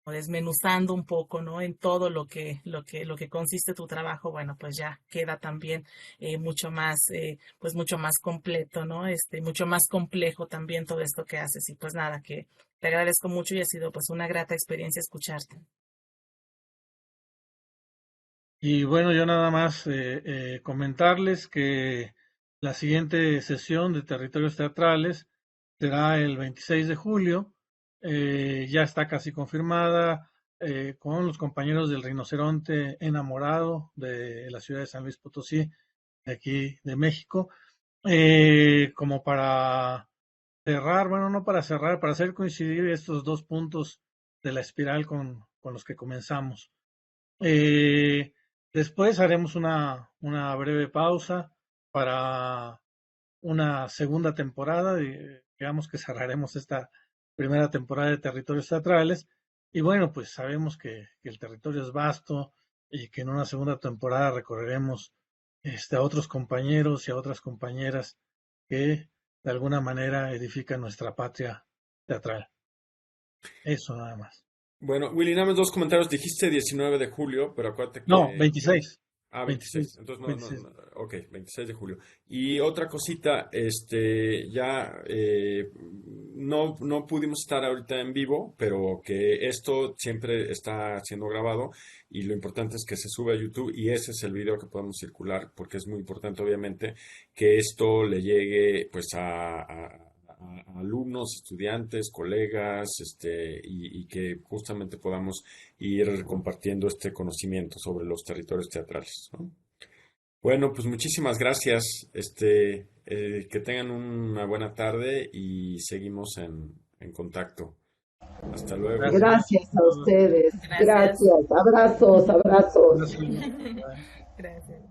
desmenuzando un poco, ¿no? En todo lo que consiste tu trabajo. Bueno, pues ya queda también mucho más completo, ¿no? Mucho más complejo también todo esto que haces. Y pues nada, que te agradezco mucho, y ha sido pues una grata experiencia escucharte. Y bueno, yo nada más comentarles que la siguiente sesión de Territorios Teatrales será el 26 de julio. Ya está casi confirmada. con los compañeros del Rinoceronte Enamorado de la ciudad de San Luis Potosí, de aquí de México, como para cerrar, bueno, no para cerrar, para hacer coincidir estos dos puntos de la espiral con los que comenzamos. Después haremos una breve pausa para una segunda temporada, digamos que cerraremos esta primera temporada de Territorios Teatrales. Y bueno, pues sabemos que el territorio es vasto y que en una segunda temporada recorreremos a otros compañeros y a otras compañeras que de alguna manera edifican nuestra patria teatral. Eso nada más. Bueno, Willy, nada más dos comentarios. Dijiste 19 de julio, pero acuérdate No, que... 26. 26. 26. Entonces, 26. ok, 26 de julio. Y otra cosita, ya no pudimos estar ahorita en vivo, pero que esto siempre está siendo grabado y lo importante es que se sube a YouTube y ese es el video que podemos circular porque es muy importante, obviamente, que esto le llegue pues a alumnos, estudiantes, colegas, y que justamente podamos ir compartiendo este conocimiento sobre los territorios teatrales, ¿no? Bueno, pues muchísimas gracias. Que tengan una buena tarde y seguimos en contacto. Hasta luego. Gracias a ustedes. Gracias. Gracias. Abrazos, abrazos. Gracias. Gracias.